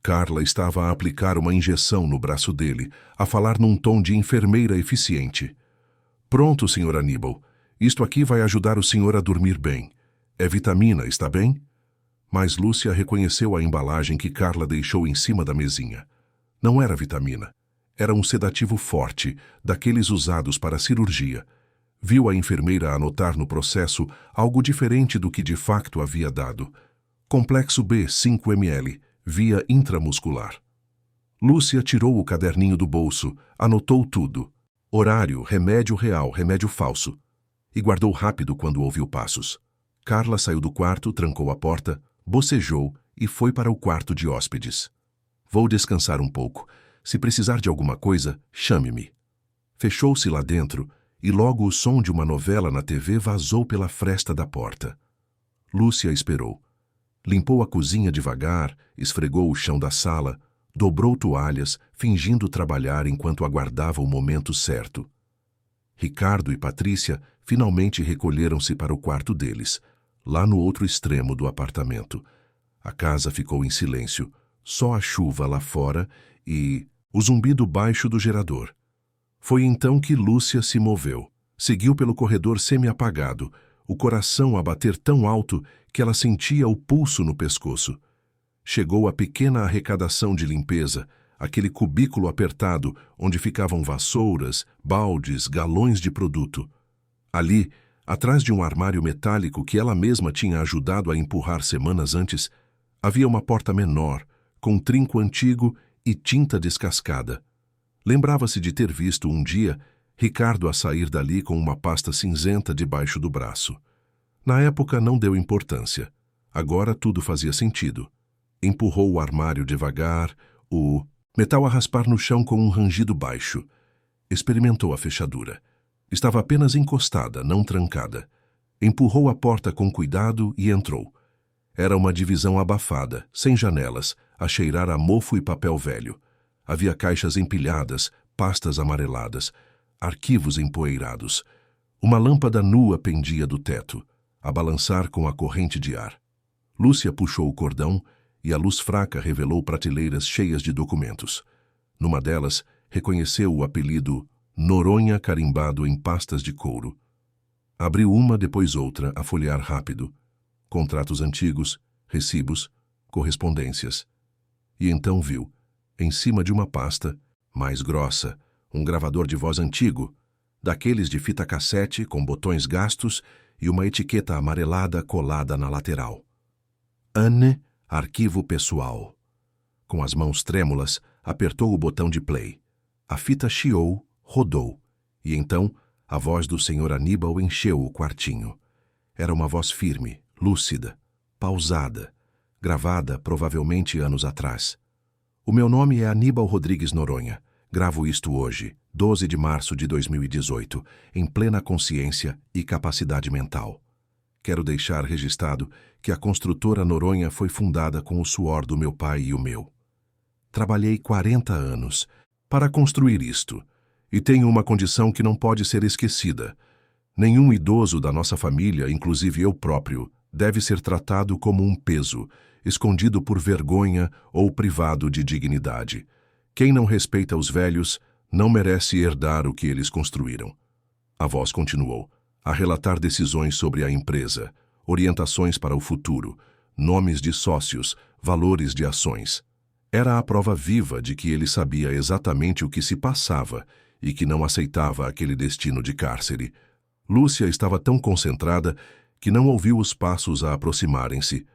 Speaker 1: Carla estava a aplicar uma injeção no braço dele, a falar num tom de enfermeira eficiente. Pronto, Sr. Aníbal. Isto aqui vai ajudar o senhor a dormir bem. É vitamina, está bem? Mas Lúcia reconheceu a embalagem que Carla deixou em cima da mesinha. Não era vitamina. Era um sedativo forte, daqueles usados para cirurgia. Viu a enfermeira anotar no processo algo diferente do que de facto havia dado. Complexo B, 5 ml, via intramuscular. Lúcia tirou o caderninho do bolso, anotou tudo. Horário, remédio real, remédio falso. E guardou rápido quando ouviu passos. Carla saiu do quarto, trancou a porta, bocejou e foi para o quarto de hóspedes. Vou descansar um pouco. Se precisar de alguma coisa, chame-me. Fechou-se lá dentro e logo o som de uma novela na TV vazou pela fresta da porta. Lúcia esperou. Limpou a cozinha devagar, esfregou o chão da sala, dobrou toalhas, fingindo trabalhar enquanto aguardava o momento certo. Ricardo e Patrícia finalmente recolheram-se para o quarto deles, lá no outro extremo do apartamento. A casa ficou em silêncio, só a chuva lá fora e o zumbido baixo do gerador. Foi então que Lúcia se moveu. Seguiu pelo corredor semi-apagado, o coração a bater tão alto que ela sentia o pulso no pescoço. Chegou à pequena arrecadação de limpeza, aquele cubículo apertado onde ficavam vassouras, baldes, galões de produto. Ali, atrás de um armário metálico que ela mesma tinha ajudado a empurrar semanas antes, havia uma porta menor, com trinco antigo e tinta descascada. Lembrava-se de ter visto um dia Ricardo a sair dali com uma pasta cinzenta debaixo do braço. Na época não deu importância. Agora tudo fazia sentido. Empurrou o armário devagar, o metal a raspar no chão com um rangido baixo. Experimentou a fechadura. Estava apenas encostada, não trancada. Empurrou a porta com cuidado e entrou. Era uma divisão abafada, sem janelas, a cheirar a mofo e papel velho. Havia caixas empilhadas, pastas amareladas, arquivos empoeirados. Uma lâmpada nua pendia do teto, a balançar com a corrente de ar. Lúcia puxou o cordão e a luz fraca revelou prateleiras cheias de documentos. Numa delas, reconheceu o apelido Noronha carimbado em pastas de couro. Abriu uma, depois outra, a folhear rápido. Contratos antigos, recibos, correspondências. E então viu, em cima de uma pasta, mais grossa, um gravador de voz antigo, daqueles de fita cassete com botões gastos e uma etiqueta amarelada colada na lateral. Anne, arquivo pessoal. Com as mãos trêmulas, apertou o botão de play. A fita chiou, rodou, e então a voz do Sr. Aníbal encheu o quartinho. Era uma voz firme, lúcida, pausada, gravada provavelmente anos atrás. O meu nome é Aníbal Rodrigues Noronha. Gravo isto hoje, 12 de março de 2018, em plena consciência e capacidade mental. Quero deixar registrado que a construtora Noronha foi fundada com o suor do meu pai e o meu. Trabalhei 40 anos para construir isto, e tenho uma condição que não pode ser esquecida. Nenhum idoso da nossa família, inclusive eu próprio, deve ser tratado como um peso, escondido por vergonha ou privado de dignidade. Quem não respeita os velhos não merece herdar o que eles construíram. A voz continuou, a relatar decisões sobre a empresa, orientações para o futuro, nomes de sócios, valores de ações. Era a prova viva de que ele sabia exatamente o que se passava e que não aceitava aquele destino de cárcere. Lúcia estava tão concentrada que não ouviu os passos a aproximarem-se.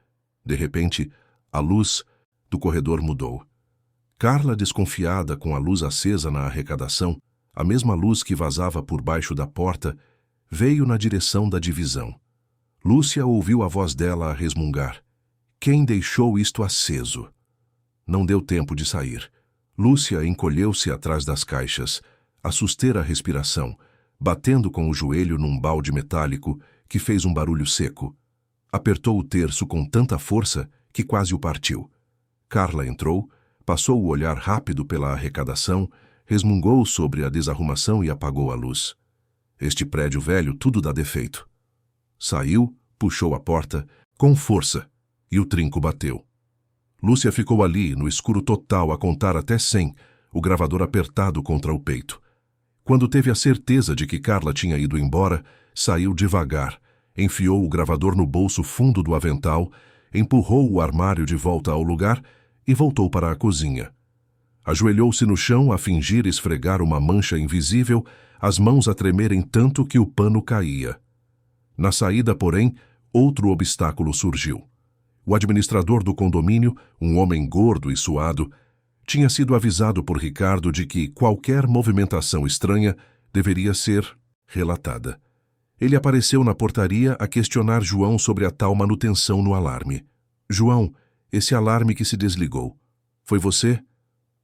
Speaker 1: De repente, a luz do corredor mudou. Carla, desconfiada com a luz acesa na arrecadação, a mesma luz que vazava por baixo da porta, veio na direção da divisão. Lúcia ouviu a voz dela a resmungar. Quem deixou isto aceso? Não deu tempo de sair. Lúcia encolheu-se atrás das caixas, a suster a respiração, batendo com o joelho num balde metálico que fez um barulho seco. Apertou o terço com tanta força que quase o partiu. Carla entrou, passou o olhar rápido pela arrecadação, resmungou sobre a desarrumação e apagou a luz. Este prédio velho tudo dá defeito. Saiu, puxou a porta, com força, e o trinco bateu. Lúcia ficou ali, no escuro total, a contar até 100, o gravador apertado contra o peito. Quando teve a certeza de que Carla tinha ido embora, saiu devagar, enfiou o gravador no bolso fundo do avental, empurrou o armário de volta ao lugar e voltou para a cozinha. Ajoelhou-se no chão a fingir esfregar uma mancha invisível, as mãos a tremerem tanto que o pano caía. Na saída, porém, outro obstáculo surgiu. O administrador do condomínio, um homem gordo e suado, tinha sido avisado por Ricardo de que qualquer movimentação estranha deveria ser relatada. Ele apareceu na portaria a questionar João sobre a tal manutenção no alarme. João, esse alarme que se desligou. Foi você?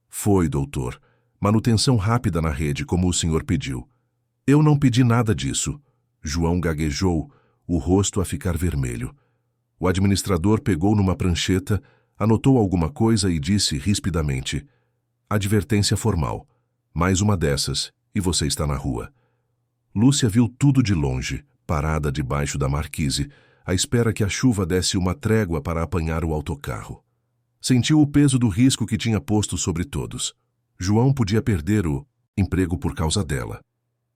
Speaker 1: Foi, doutor. Manutenção rápida na rede, como o senhor pediu. Eu não pedi nada disso. João gaguejou, o rosto a ficar vermelho. O administrador pegou numa prancheta, anotou alguma coisa e disse rispidamente: advertência formal. Mais uma dessas, e você está na rua. Lúcia viu tudo de longe, parada debaixo da marquise, à espera que a chuva desse uma trégua para apanhar o autocarro. Sentiu o peso do risco que tinha posto sobre todos. João podia perder o emprego por causa dela.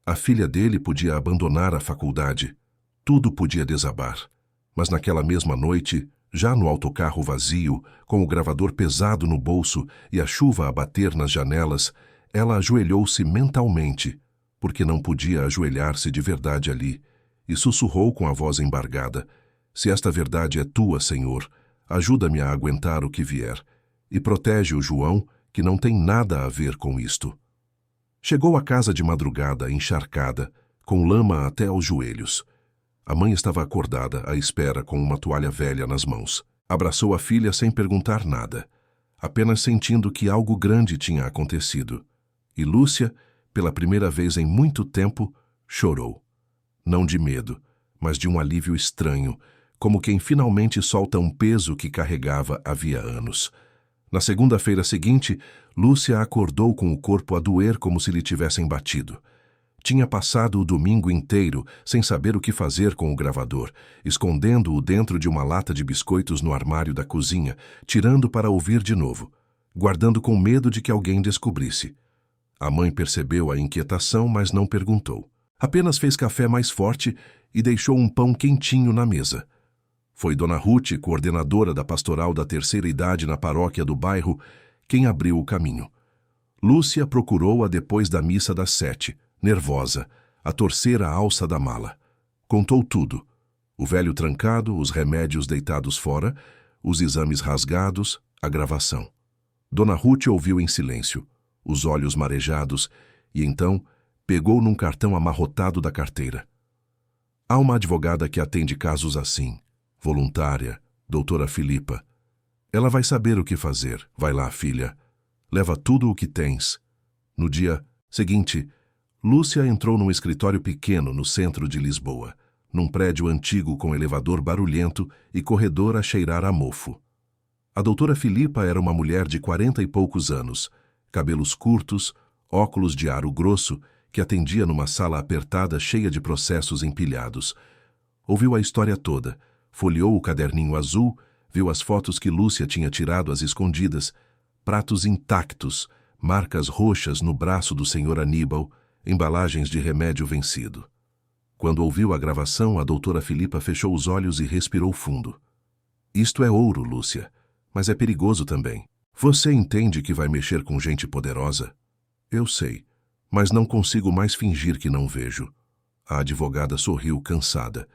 Speaker 1: A filha dele podia abandonar a faculdade. Tudo podia desabar. Mas naquela mesma noite, já no autocarro vazio, com o gravador pesado no bolso e a chuva a bater nas janelas, ela ajoelhou-se mentalmente, porque não podia ajoelhar-se de verdade ali, e sussurrou com a voz embargada: se esta verdade é tua, Senhor, ajuda-me a aguentar o que vier, e protege o João, que não tem nada a ver com isto. Chegou à casa de madrugada, encharcada, com lama até aos joelhos. A mãe estava acordada, à espera, com uma toalha velha nas mãos. Abraçou a filha sem perguntar nada, apenas sentindo que algo grande tinha acontecido. E Lúcia, pela primeira vez em muito tempo, chorou. Não de medo, mas de um alívio estranho, como quem finalmente solta um peso que carregava havia anos. Na segunda-feira seguinte, Lúcia acordou com o corpo a doer como se lhe tivessem batido. Tinha passado o domingo inteiro sem saber o que fazer com o gravador, escondendo-o dentro de uma lata de biscoitos no armário da cozinha, tirando para ouvir de novo, guardando com medo de que alguém descobrisse. A mãe percebeu a inquietação, mas não perguntou. Apenas fez café mais forte e deixou um pão quentinho na mesa. Foi Dona Ruth, coordenadora da pastoral da terceira idade na paróquia do bairro, quem abriu o caminho. Lúcia procurou-a depois da missa das 7, nervosa, a torcer a alça da mala. Contou tudo. O velho trancado, os remédios deitados fora, os exames rasgados, a gravação. Dona Ruth ouviu em silêncio, os olhos marejados, e então pegou num cartão amarrotado da carteira. Há uma advogada que atende casos assim, voluntária, doutora Filipa. Ela vai saber o que fazer. Vai lá, filha. Leva tudo o que tens. No dia seguinte, Lúcia entrou num escritório pequeno no centro de Lisboa, num prédio antigo com elevador barulhento e corredor a cheirar a mofo. A doutora Filipa era uma mulher de 40 e poucos anos, cabelos curtos, óculos de aro grosso, que atendia numa sala apertada cheia de processos empilhados. Ouviu a história toda, folheou o caderninho azul, viu as fotos que Lúcia tinha tirado às escondidas, pratos intactos, marcas roxas no braço do senhor Aníbal, embalagens de remédio vencido. Quando ouviu a gravação, a doutora Filipa fechou os olhos e respirou fundo. Isto é ouro, Lúcia, mas é perigoso também. Você entende que vai mexer com gente poderosa? Eu sei, mas não consigo mais fingir que não vejo. A advogada sorriu, cansada.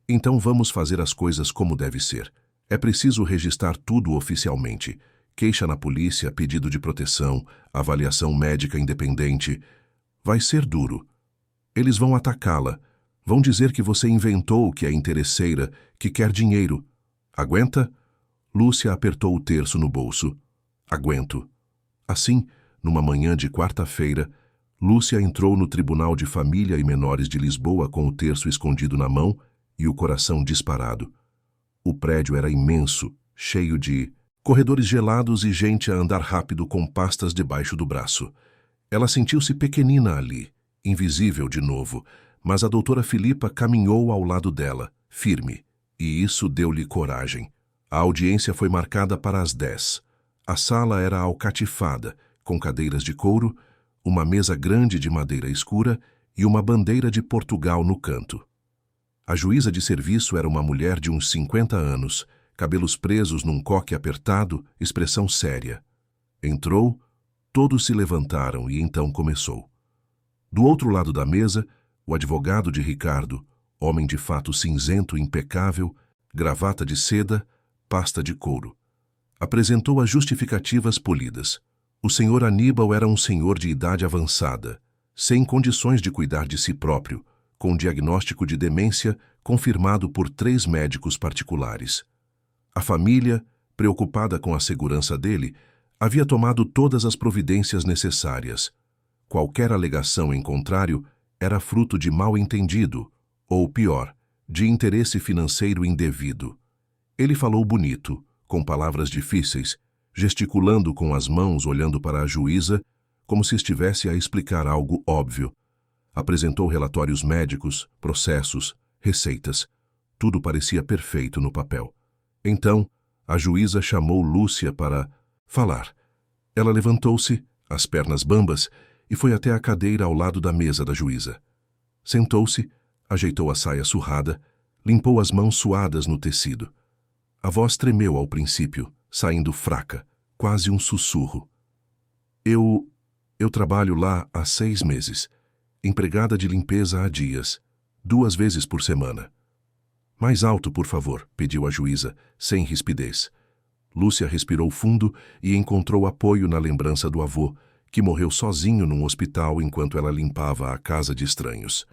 Speaker 1: Então vamos fazer as coisas como deve ser. É preciso registrar tudo oficialmente. Queixa na polícia, pedido de proteção, avaliação médica independente. Vai ser duro. Eles vão atacá-la. Vão dizer que você inventou, que é interesseira, que quer dinheiro. Aguenta? Lúcia apertou o terço no bolso. Aguento. Assim, Numa manhã de quarta-feira, Lúcia entrou no Tribunal de Família e Menores de Lisboa com o terço escondido na mão e o coração disparado. O prédio era imenso, cheio de corredores gelados e gente a andar rápido com pastas debaixo do braço. Ela sentiu-se pequenina ali, invisível de novo, mas a doutora Filipa caminhou ao lado dela, firme, e isso deu-lhe coragem. A audiência foi marcada para as 10. A sala era alcatifada, com cadeiras de couro, uma mesa grande de madeira escura e uma bandeira de Portugal no canto. A juíza de serviço era uma mulher de uns 50 anos, cabelos presos num coque apertado, expressão séria. Entrou, todos se levantaram e então começou. Do outro lado da mesa, o advogado de Ricardo, homem de fato cinzento impecável, gravata de seda, pasta de couro. Apresentou as justificativas polidas. O senhor Aníbal era um senhor de idade avançada, sem condições de cuidar de si próprio, com diagnóstico de demência confirmado por 3 médicos particulares. A família, preocupada com a segurança dele, havia tomado todas as providências necessárias. Qualquer alegação em contrário era fruto de mal-entendido, ou pior, de interesse financeiro indevido. Ele falou bonito, com palavras difíceis, gesticulando com as mãos olhando para a juíza, como se estivesse a explicar algo óbvio. Apresentou relatórios médicos, processos, receitas. Tudo parecia perfeito no papel. Então, a juíza chamou Lúcia para falar. Ela levantou-se, as pernas bambas, e foi até a cadeira ao lado da mesa da juíza. Sentou-se, ajeitou a saia surrada, limpou as mãos suadas no tecido. A voz tremeu ao princípio, saindo fraca, quase um sussurro. Eu trabalho lá há 6 meses, empregada de limpeza há dias, 2 vezes por semana. Mais alto, por favor, pediu a juíza, sem rispidez. Lúcia respirou fundo e encontrou apoio na lembrança do avô, que morreu sozinho num hospital enquanto ela limpava a casa de estranhos.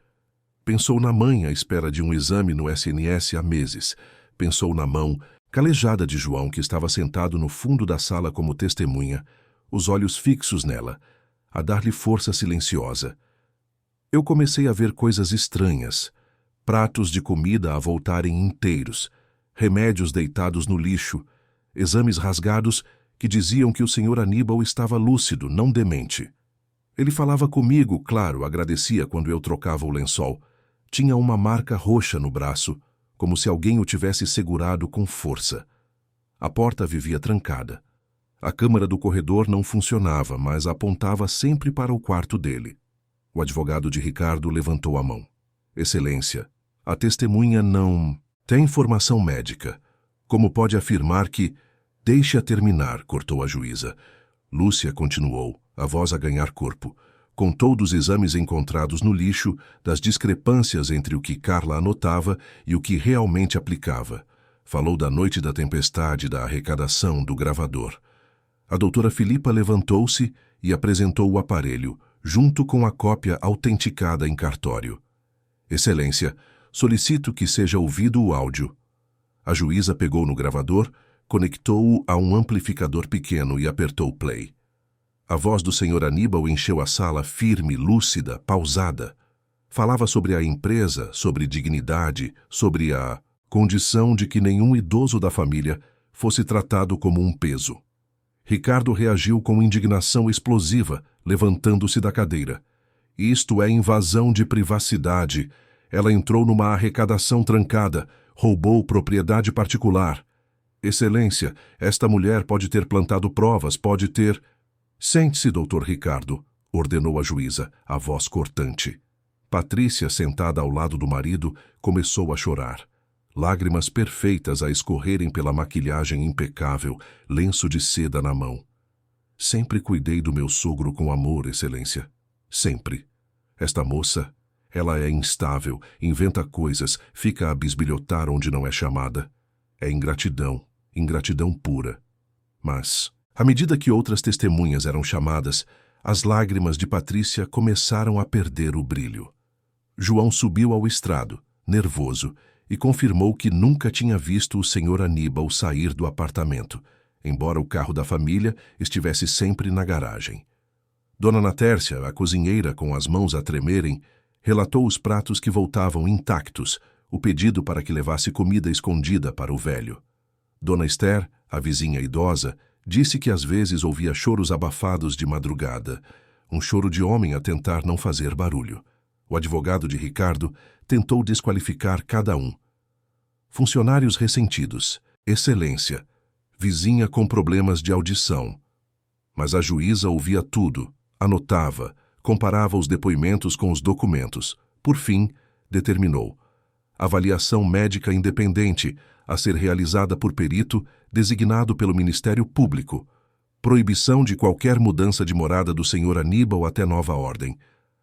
Speaker 1: Pensou na mãe à espera de um exame no SNS há meses. Pensou na mão, calejada de João, que estava sentado no fundo da sala como testemunha, os olhos fixos nela, a dar-lhe força silenciosa. Eu comecei a ver coisas estranhas, pratos de comida a voltarem inteiros, remédios deitados no lixo, exames rasgados que diziam que o senhor Aníbal estava lúcido, não demente. Ele falava comigo, claro, agradecia quando eu trocava o lençol. Tinha uma marca roxa no braço, como se alguém o tivesse segurado com força. A porta vivia trancada. A câmara do corredor não funcionava, mas apontava sempre para o quarto dele. O advogado de Ricardo levantou a mão. Excelência, a testemunha não tem informação médica. Como pode afirmar que... Deixe-a terminar, cortou a juíza. Lúcia continuou, a voz a ganhar corpo. Contou dos exames encontrados no lixo, das discrepâncias entre o que Carla anotava e o que realmente aplicava. Falou da noite da tempestade, da arrecadação, do gravador. A doutora Filipa levantou-se e apresentou o aparelho, junto com a cópia autenticada em cartório. Excelência, solicito que seja ouvido o áudio. A juíza pegou no gravador, conectou-o a um amplificador pequeno e apertou play. A voz do senhor Aníbal encheu a sala firme, lúcida, pausada. Falava sobre a empresa, sobre dignidade, sobre a condição de que nenhum idoso da família fosse tratado como um peso. Ricardo reagiu com indignação explosiva, levantando-se da cadeira. Isto é invasão de privacidade. Ela entrou numa arrecadação trancada, roubou propriedade particular. Excelência, esta mulher pode ter plantado provas, pode ter... Sente-se, doutor Ricardo, ordenou a juíza, a voz cortante. Patrícia, sentada ao lado do marido, começou a chorar. Lágrimas perfeitas a escorrerem pela maquilhagem impecável, lenço de seda na mão. Sempre cuidei do meu sogro com amor, excelência. Sempre. Esta moça, ela é instável, inventa coisas, fica a bisbilhotar onde não é chamada. É ingratidão. Ingratidão pura. Mas, à medida que outras testemunhas eram chamadas, as lágrimas de Patrícia começaram a perder o brilho. João subiu ao estrado, nervoso, e confirmou que nunca tinha visto o senhor Aníbal sair do apartamento, embora o carro da família estivesse sempre na garagem. Dona Natércia, a cozinheira com as mãos a tremerem, relatou os pratos que voltavam intactos, o pedido para que levasse comida escondida para o velho. Dona Esther, a vizinha idosa, disse que às vezes ouvia choros abafados de madrugada, um choro de homem a tentar não fazer barulho. O advogado de Ricardo tentou desqualificar cada um. Funcionários ressentidos, excelência, vizinha com problemas de audição. Mas a juíza ouvia tudo, anotava, comparava os depoimentos com os documentos. Por fim, determinou: avaliação médica independente, a ser realizada por perito designado pelo Ministério Público. Proibição de qualquer mudança de morada do Sr. Aníbal até nova ordem.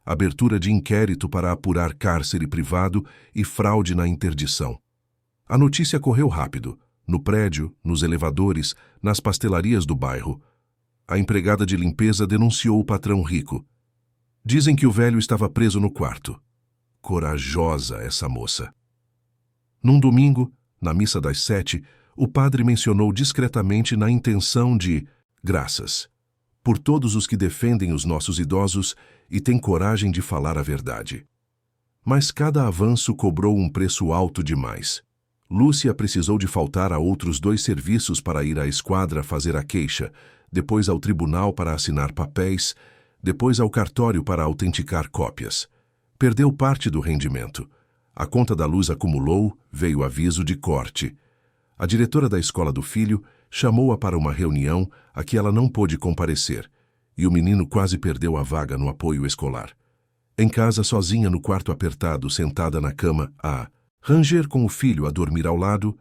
Speaker 1: Abertura de inquérito para apurar cárcere privado e fraude na interdição. A notícia correu rápido, no prédio, nos elevadores, nas pastelarias do bairro. A empregada de limpeza denunciou o patrão rico. Dizem que o velho estava preso no quarto. Corajosa essa moça. Num domingo, na missa das 7, o padre mencionou discretamente na intenção de graças por todos os que defendem os nossos idosos e têm coragem de falar a verdade. Mas cada avanço cobrou um preço alto demais. Lúcia precisou de faltar a outros 2 serviços para ir à esquadra fazer a queixa, depois ao tribunal para assinar papéis, depois ao cartório para autenticar cópias. Perdeu parte do rendimento. A conta da luz acumulou, veio aviso de corte. A diretora da escola do filho chamou-a para uma reunião a que ela não pôde comparecer, e o menino quase perdeu a vaga no apoio escolar. Em casa, sozinha no quarto apertado, sentada na cama, a ranger com o filho a dormir ao lado,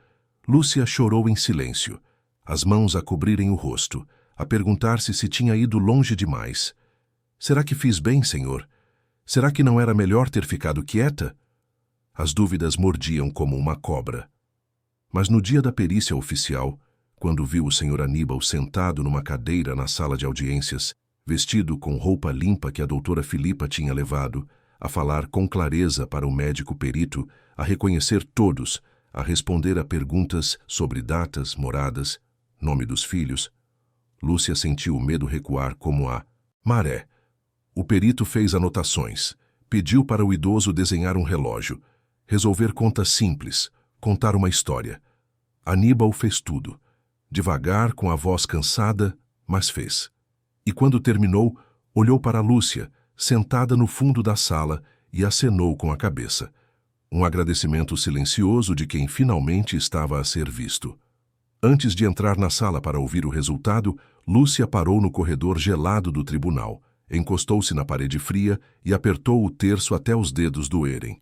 Speaker 1: Lúcia chorou em silêncio, as mãos a cobrirem o rosto, a perguntar-se se tinha ido longe demais. Será que fiz bem, Senhor? Será que não era melhor ter ficado quieta? As dúvidas mordiam como uma cobra. Mas no dia da perícia oficial, quando viu o Sr. Aníbal sentado numa cadeira na sala de audiências, vestido com roupa limpa que a doutora Filipa tinha levado, a falar com clareza para o médico perito, a reconhecer todos, a responder a perguntas sobre datas, moradas, nome dos filhos, Lúcia sentiu o medo recuar como a maré. O perito fez anotações, pediu para o idoso desenhar um relógio, resolver contas simples, contar uma história. Aníbal fez tudo, devagar, com a voz cansada, mas fez. E quando terminou, olhou para Lúcia, sentada no fundo da sala, e acenou com a cabeça. Um agradecimento silencioso de quem finalmente estava a ser visto. Antes de entrar na sala para ouvir o resultado, Lúcia parou no corredor gelado do tribunal, encostou-se na parede fria e apertou o terço até os dedos doerem.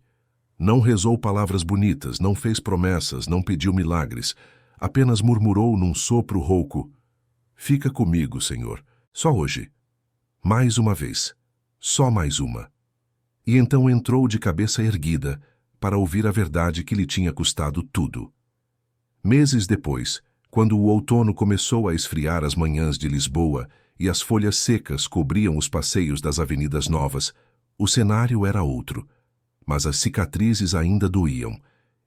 Speaker 1: Não rezou palavras bonitas, não fez promessas, não pediu milagres, apenas murmurou num sopro rouco: fica comigo, Senhor, só hoje. Mais uma vez, só mais uma. E então entrou de cabeça erguida para ouvir a verdade que lhe tinha custado tudo. Meses depois, quando o outono começou a esfriar as manhãs de Lisboa e as folhas secas cobriam os passeios das avenidas novas, o cenário era outro, mas as cicatrizes ainda doíam,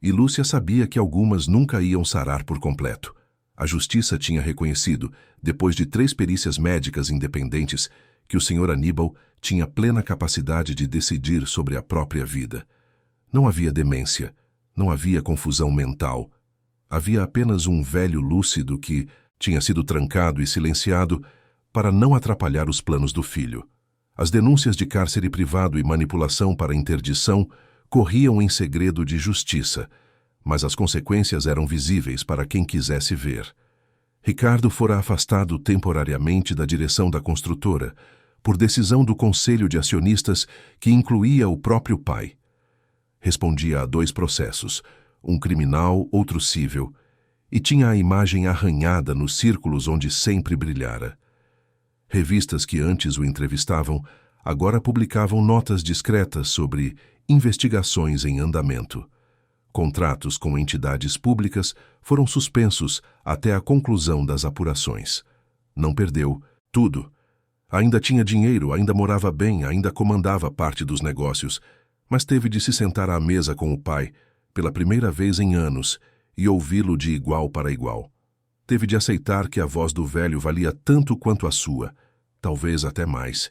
Speaker 1: e Lúcia sabia que algumas nunca iam sarar por completo. A justiça tinha reconhecido, depois de 3 perícias médicas independentes, que o Sr. Aníbal tinha plena capacidade de decidir sobre a própria vida. Não havia demência, não havia confusão mental. Havia apenas um velho lúcido que tinha sido trancado e silenciado para não atrapalhar os planos do filho. As denúncias de cárcere privado e manipulação para interdição corriam em segredo de justiça, mas as consequências eram visíveis para quem quisesse ver. Ricardo fora afastado temporariamente da direção da construtora, por decisão do conselho de acionistas que incluía o próprio pai. Respondia a 2 processos, um criminal, outro cível, e tinha a imagem arranhada nos círculos onde sempre brilhara. Revistas que antes o entrevistavam agora publicavam notas discretas sobre investigações em andamento. Contratos com entidades públicas foram suspensos até a conclusão das apurações. Não perdeu tudo. Ainda tinha dinheiro, ainda morava bem, ainda comandava parte dos negócios, mas teve de se sentar à mesa com o pai, pela primeira vez em anos, e ouvi-lo de igual para igual. Teve de aceitar que a voz do velho valia tanto quanto a sua, talvez até mais,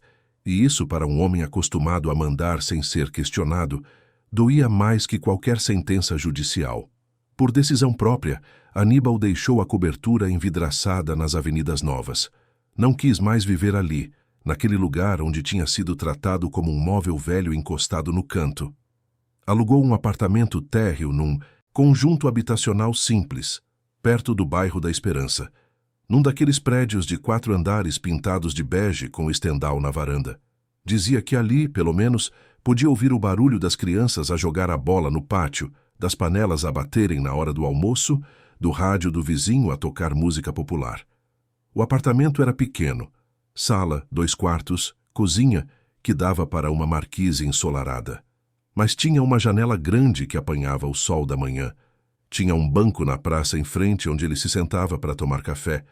Speaker 1: E isso, para um homem acostumado a mandar sem ser questionado, doía mais que qualquer sentença judicial. Por decisão própria, Aníbal deixou a cobertura envidraçada nas Avenidas Novas. Não quis mais viver ali, naquele lugar onde tinha sido tratado como um móvel velho encostado no canto. Alugou um apartamento térreo num conjunto habitacional simples, perto do bairro da Esperança, num daqueles prédios de 4 andares pintados de bege com estendal na varanda. Dizia que ali, pelo menos, podia ouvir o barulho das crianças a jogar a bola no pátio, das panelas a baterem na hora do almoço, do rádio do vizinho a tocar música popular. O apartamento era pequeno, sala, 2 quartos, cozinha, que dava para uma marquise ensolarada. Mas tinha uma janela grande que apanhava o sol da manhã. Tinha um banco na praça em frente onde ele se sentava para tomar café.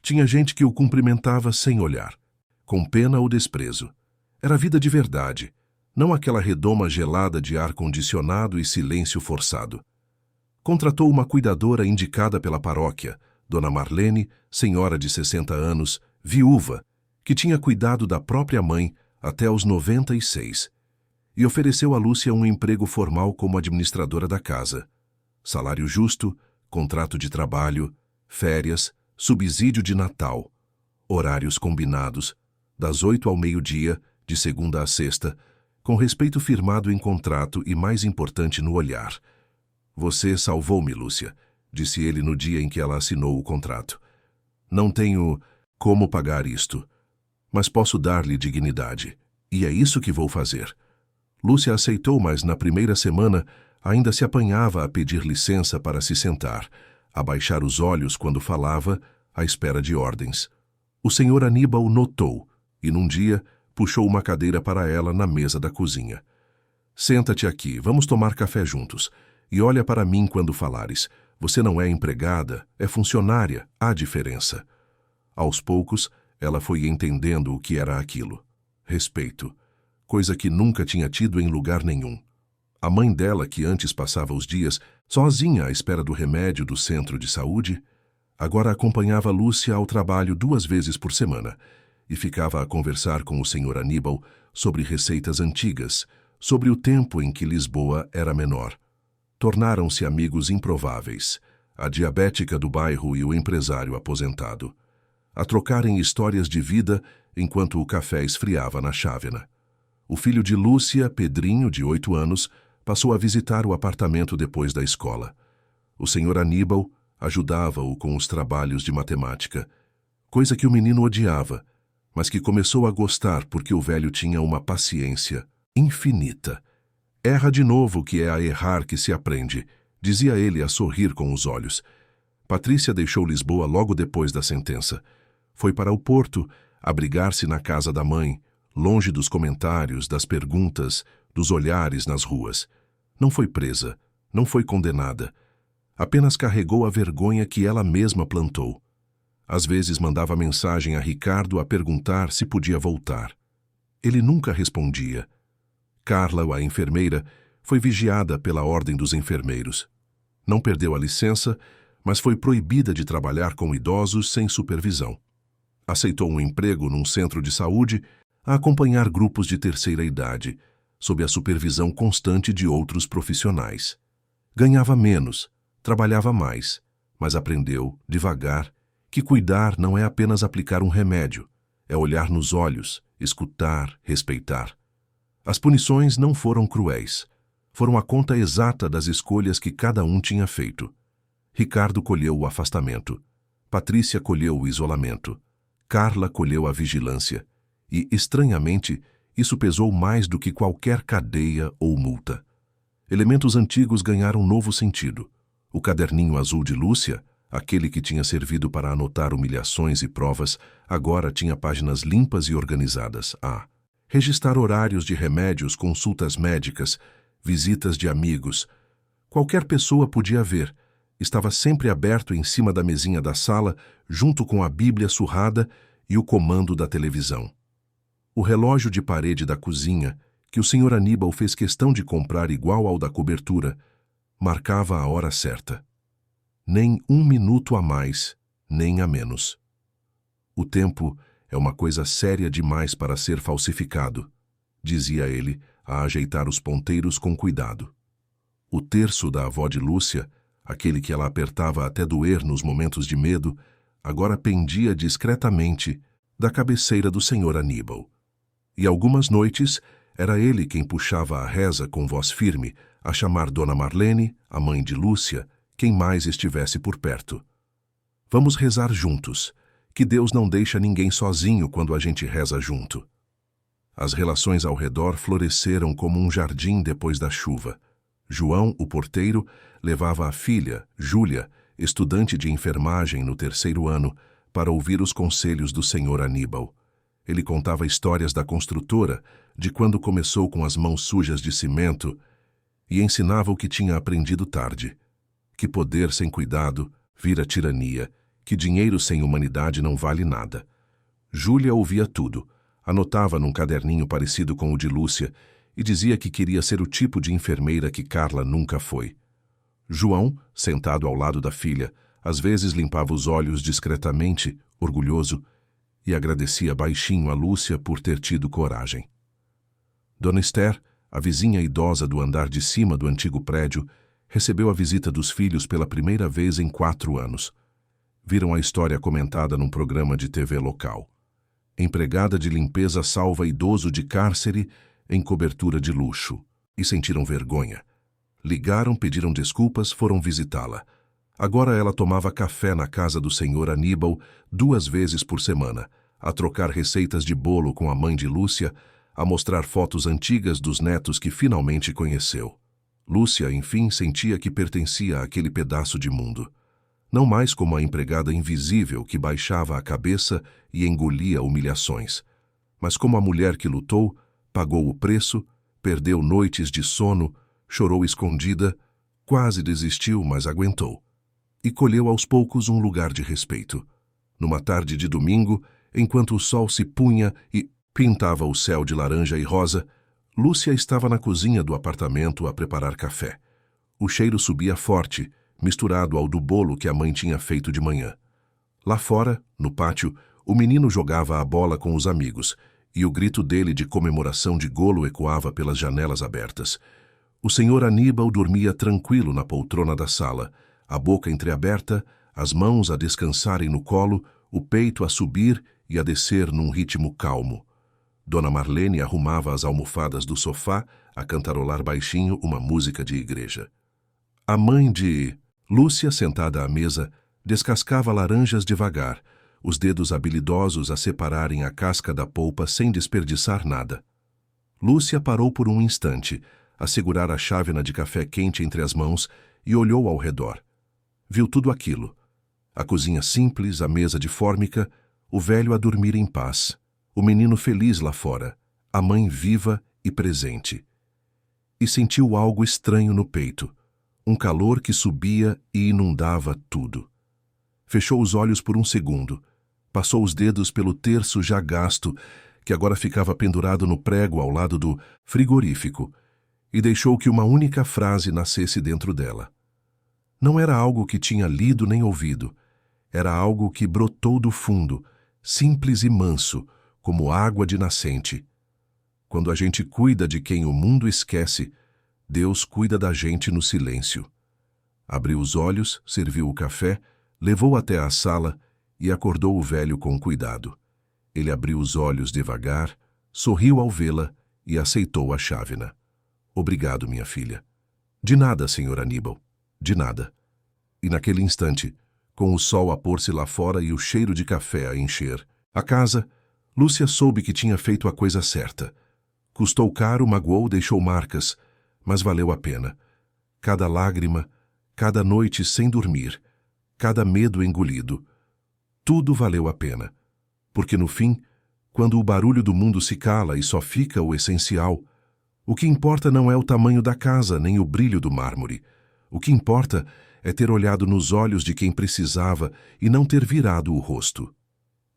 Speaker 1: Tinha gente que o cumprimentava sem olhar, com pena ou desprezo. Era vida de verdade, não aquela redoma gelada de ar-condicionado e silêncio forçado. Contratou uma cuidadora indicada pela paróquia, Dona Marlene, senhora de 60 anos, viúva, que tinha cuidado da própria mãe até os 96, e ofereceu a Lúcia um emprego formal como administradora da casa. Salário justo, contrato de trabalho, férias, subsídio de Natal, horários combinados, das 8 ao meio-dia, de segunda a sexta, com respeito firmado em contrato e, mais importante, no olhar. Você salvou-me, Lúcia, disse ele no dia em que ela assinou o contrato. Não tenho como pagar isto, mas posso dar-lhe dignidade, e é isso que vou fazer. Lúcia aceitou, mas na primeira semana ainda se apanhava a pedir licença para se sentar, a baixar os olhos quando falava, à espera de ordens. O senhor Aníbal notou, e num dia puxou uma cadeira para ela na mesa da cozinha. Senta-te aqui, vamos tomar café juntos. E olha para mim quando falares. Você não é empregada, é funcionária, há diferença. Aos poucos, ela foi entendendo o que era aquilo. Respeito, coisa que nunca tinha tido em lugar nenhum. A mãe dela, que antes passava os dias sozinha à espera do remédio do centro de saúde, agora acompanhava Lúcia ao trabalho 2 vezes por semana e ficava a conversar com o senhor Aníbal sobre receitas antigas, sobre o tempo em que Lisboa era menor. Tornaram-se amigos improváveis, a diabética do bairro e o empresário aposentado, a trocarem histórias de vida enquanto o café esfriava na chávena. O filho de Lúcia, Pedrinho, de 8 anos, passou a visitar o apartamento depois da escola. O senhor Aníbal ajudava-o com os trabalhos de matemática, coisa que o menino odiava, mas que começou a gostar porque o velho tinha uma paciência infinita. Erra de novo, que é a errar que se aprende, dizia ele a sorrir com os olhos. Patrícia deixou Lisboa logo depois da sentença. Foi para o Porto, abrigar-se na casa da mãe, longe dos comentários, das perguntas, dos olhares nas ruas. Não foi presa, não foi condenada. Apenas carregou a vergonha que ela mesma plantou. Às vezes mandava mensagem a Ricardo a perguntar se podia voltar. Ele nunca respondia. Carla, a enfermeira, foi vigiada pela Ordem dos Enfermeiros. Não perdeu a licença, mas foi proibida de trabalhar com idosos sem supervisão. Aceitou um emprego num centro de saúde a acompanhar grupos de terceira idade, sob a supervisão constante de outros profissionais. Ganhava menos, trabalhava mais, mas aprendeu, devagar, que cuidar não é apenas aplicar um remédio, é olhar nos olhos, escutar, respeitar. As punições não foram cruéis. Foram a conta exata das escolhas que cada um tinha feito. Ricardo colheu o afastamento. Patrícia colheu o isolamento. Carla colheu a vigilância. E, estranhamente, isso pesou mais do que qualquer cadeia ou multa. Elementos antigos ganharam novo sentido. O caderninho azul de Lúcia, aquele que tinha servido para anotar humilhações e provas, agora tinha páginas limpas e organizadas. Registrar horários de remédios, consultas médicas, visitas de amigos. Qualquer pessoa podia ver. Estava sempre aberto em cima da mesinha da sala, junto com a Bíblia surrada e o comando da televisão. O relógio de parede da cozinha, que o senhor Aníbal fez questão de comprar igual ao da cobertura, marcava a hora certa. Nem 1 minuto a mais, nem a menos. O tempo É uma coisa séria demais para ser falsificado, dizia ele, a ajeitar os ponteiros com cuidado. O terço da avó de Lúcia, aquele que ela apertava até doer nos momentos de medo, agora pendia discretamente da cabeceira do senhor Aníbal. E algumas noites era ele quem puxava a reza com voz firme, a chamar Dona Marlene, a mãe de Lúcia, quem mais estivesse por perto. Vamos rezar juntos, que Deus não deixa ninguém sozinho quando a gente reza junto. As relações ao redor floresceram como um jardim depois da chuva. João, o porteiro, levava a filha, Júlia, estudante de enfermagem no 3º ano, para ouvir os conselhos do senhor Aníbal. Ele contava histórias da construtora, de quando começou com as mãos sujas de cimento, e ensinava o que tinha aprendido tarde. Que poder sem cuidado vira tirania, que dinheiro sem humanidade não vale nada. Júlia ouvia tudo, anotava num caderninho parecido com o de Lúcia e dizia que queria ser o tipo de enfermeira que Carla nunca foi. João, sentado ao lado da filha, às vezes limpava os olhos discretamente, orgulhoso, e agradecia baixinho a Lúcia por ter tido coragem. Dona Esther, a vizinha idosa do andar de cima do antigo prédio, recebeu a visita dos filhos pela primeira vez em 4 anos. Viram a história comentada num programa de TV local. Empregada de limpeza salva idoso de cárcere em cobertura de luxo. E sentiram vergonha. Ligaram, pediram desculpas, foram visitá-la. Agora ela tomava café na casa do senhor Aníbal 2 vezes por semana, a trocar receitas de bolo com a mãe de Lúcia, a mostrar fotos antigas dos netos que finalmente conheceu. Lúcia, enfim, sentia que pertencia àquele pedaço de mundo. Não mais como a empregada invisível que baixava a cabeça e engolia humilhações, mas como a mulher que lutou, pagou o preço, perdeu noites de sono, chorou escondida, quase desistiu, mas aguentou. E colheu aos poucos um lugar de respeito. Numa tarde de domingo, enquanto o sol se punha e pintava o céu de laranja e rosa, Lúcia estava na cozinha do apartamento a preparar café. O cheiro subia forte, misturado ao do bolo que a mãe tinha feito de manhã. Lá fora, no pátio, o menino jogava a bola com os amigos, e o grito dele de comemoração de golo ecoava pelas janelas abertas. O senhor Aníbal dormia tranquilo na poltrona da sala, a boca entreaberta, as mãos a descansarem no colo, o peito a subir e a descer num ritmo calmo. Dona Marlene arrumava as almofadas do sofá, a cantarolar baixinho uma música de igreja. A mãe de Lúcia, sentada à mesa, descascava laranjas devagar, os dedos habilidosos a separarem a casca da polpa sem desperdiçar nada. Lúcia parou por um instante, a segurar a chávena de café quente entre as mãos e olhou ao redor. Viu tudo aquilo. A cozinha simples, a mesa de fórmica, o velho a dormir em paz, o menino feliz lá fora, a mãe viva e presente. E sentiu algo estranho no peito, um calor que subia e inundava tudo. Fechou os olhos por um segundo, passou os dedos pelo terço já gasto, que agora ficava pendurado no prego ao lado do frigorífico, e deixou que uma única frase nascesse dentro dela. Não era algo que tinha lido nem ouvido, era algo que brotou do fundo, simples e manso, como água de nascente. Quando a gente cuida de quem o mundo esquece, Deus cuida da gente no silêncio. Abriu os olhos, serviu o café, levou até a sala e acordou o velho com cuidado. Ele abriu os olhos devagar, sorriu ao vê-la e aceitou a chávena. Obrigado, minha filha. De nada, senhor Aníbal. De nada. E naquele instante, com o sol a pôr-se lá fora e o cheiro de café a encher a casa, Lúcia soube que tinha feito a coisa certa. Custou caro, magoou, deixou marcas, mas valeu a pena. Cada lágrima, cada noite sem dormir, cada medo engolido, tudo valeu a pena. Porque no fim, quando o barulho do mundo se cala e só fica o essencial, o que importa não é o tamanho da casa nem o brilho do mármore. O que importa é ter olhado nos olhos de quem precisava e não ter virado o rosto.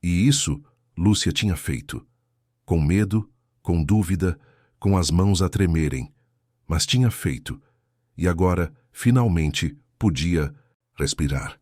Speaker 1: E isso Lúcia tinha feito. Com medo, com dúvida, com as mãos a tremerem. Mas tinha feito. E agora, finalmente, podia respirar.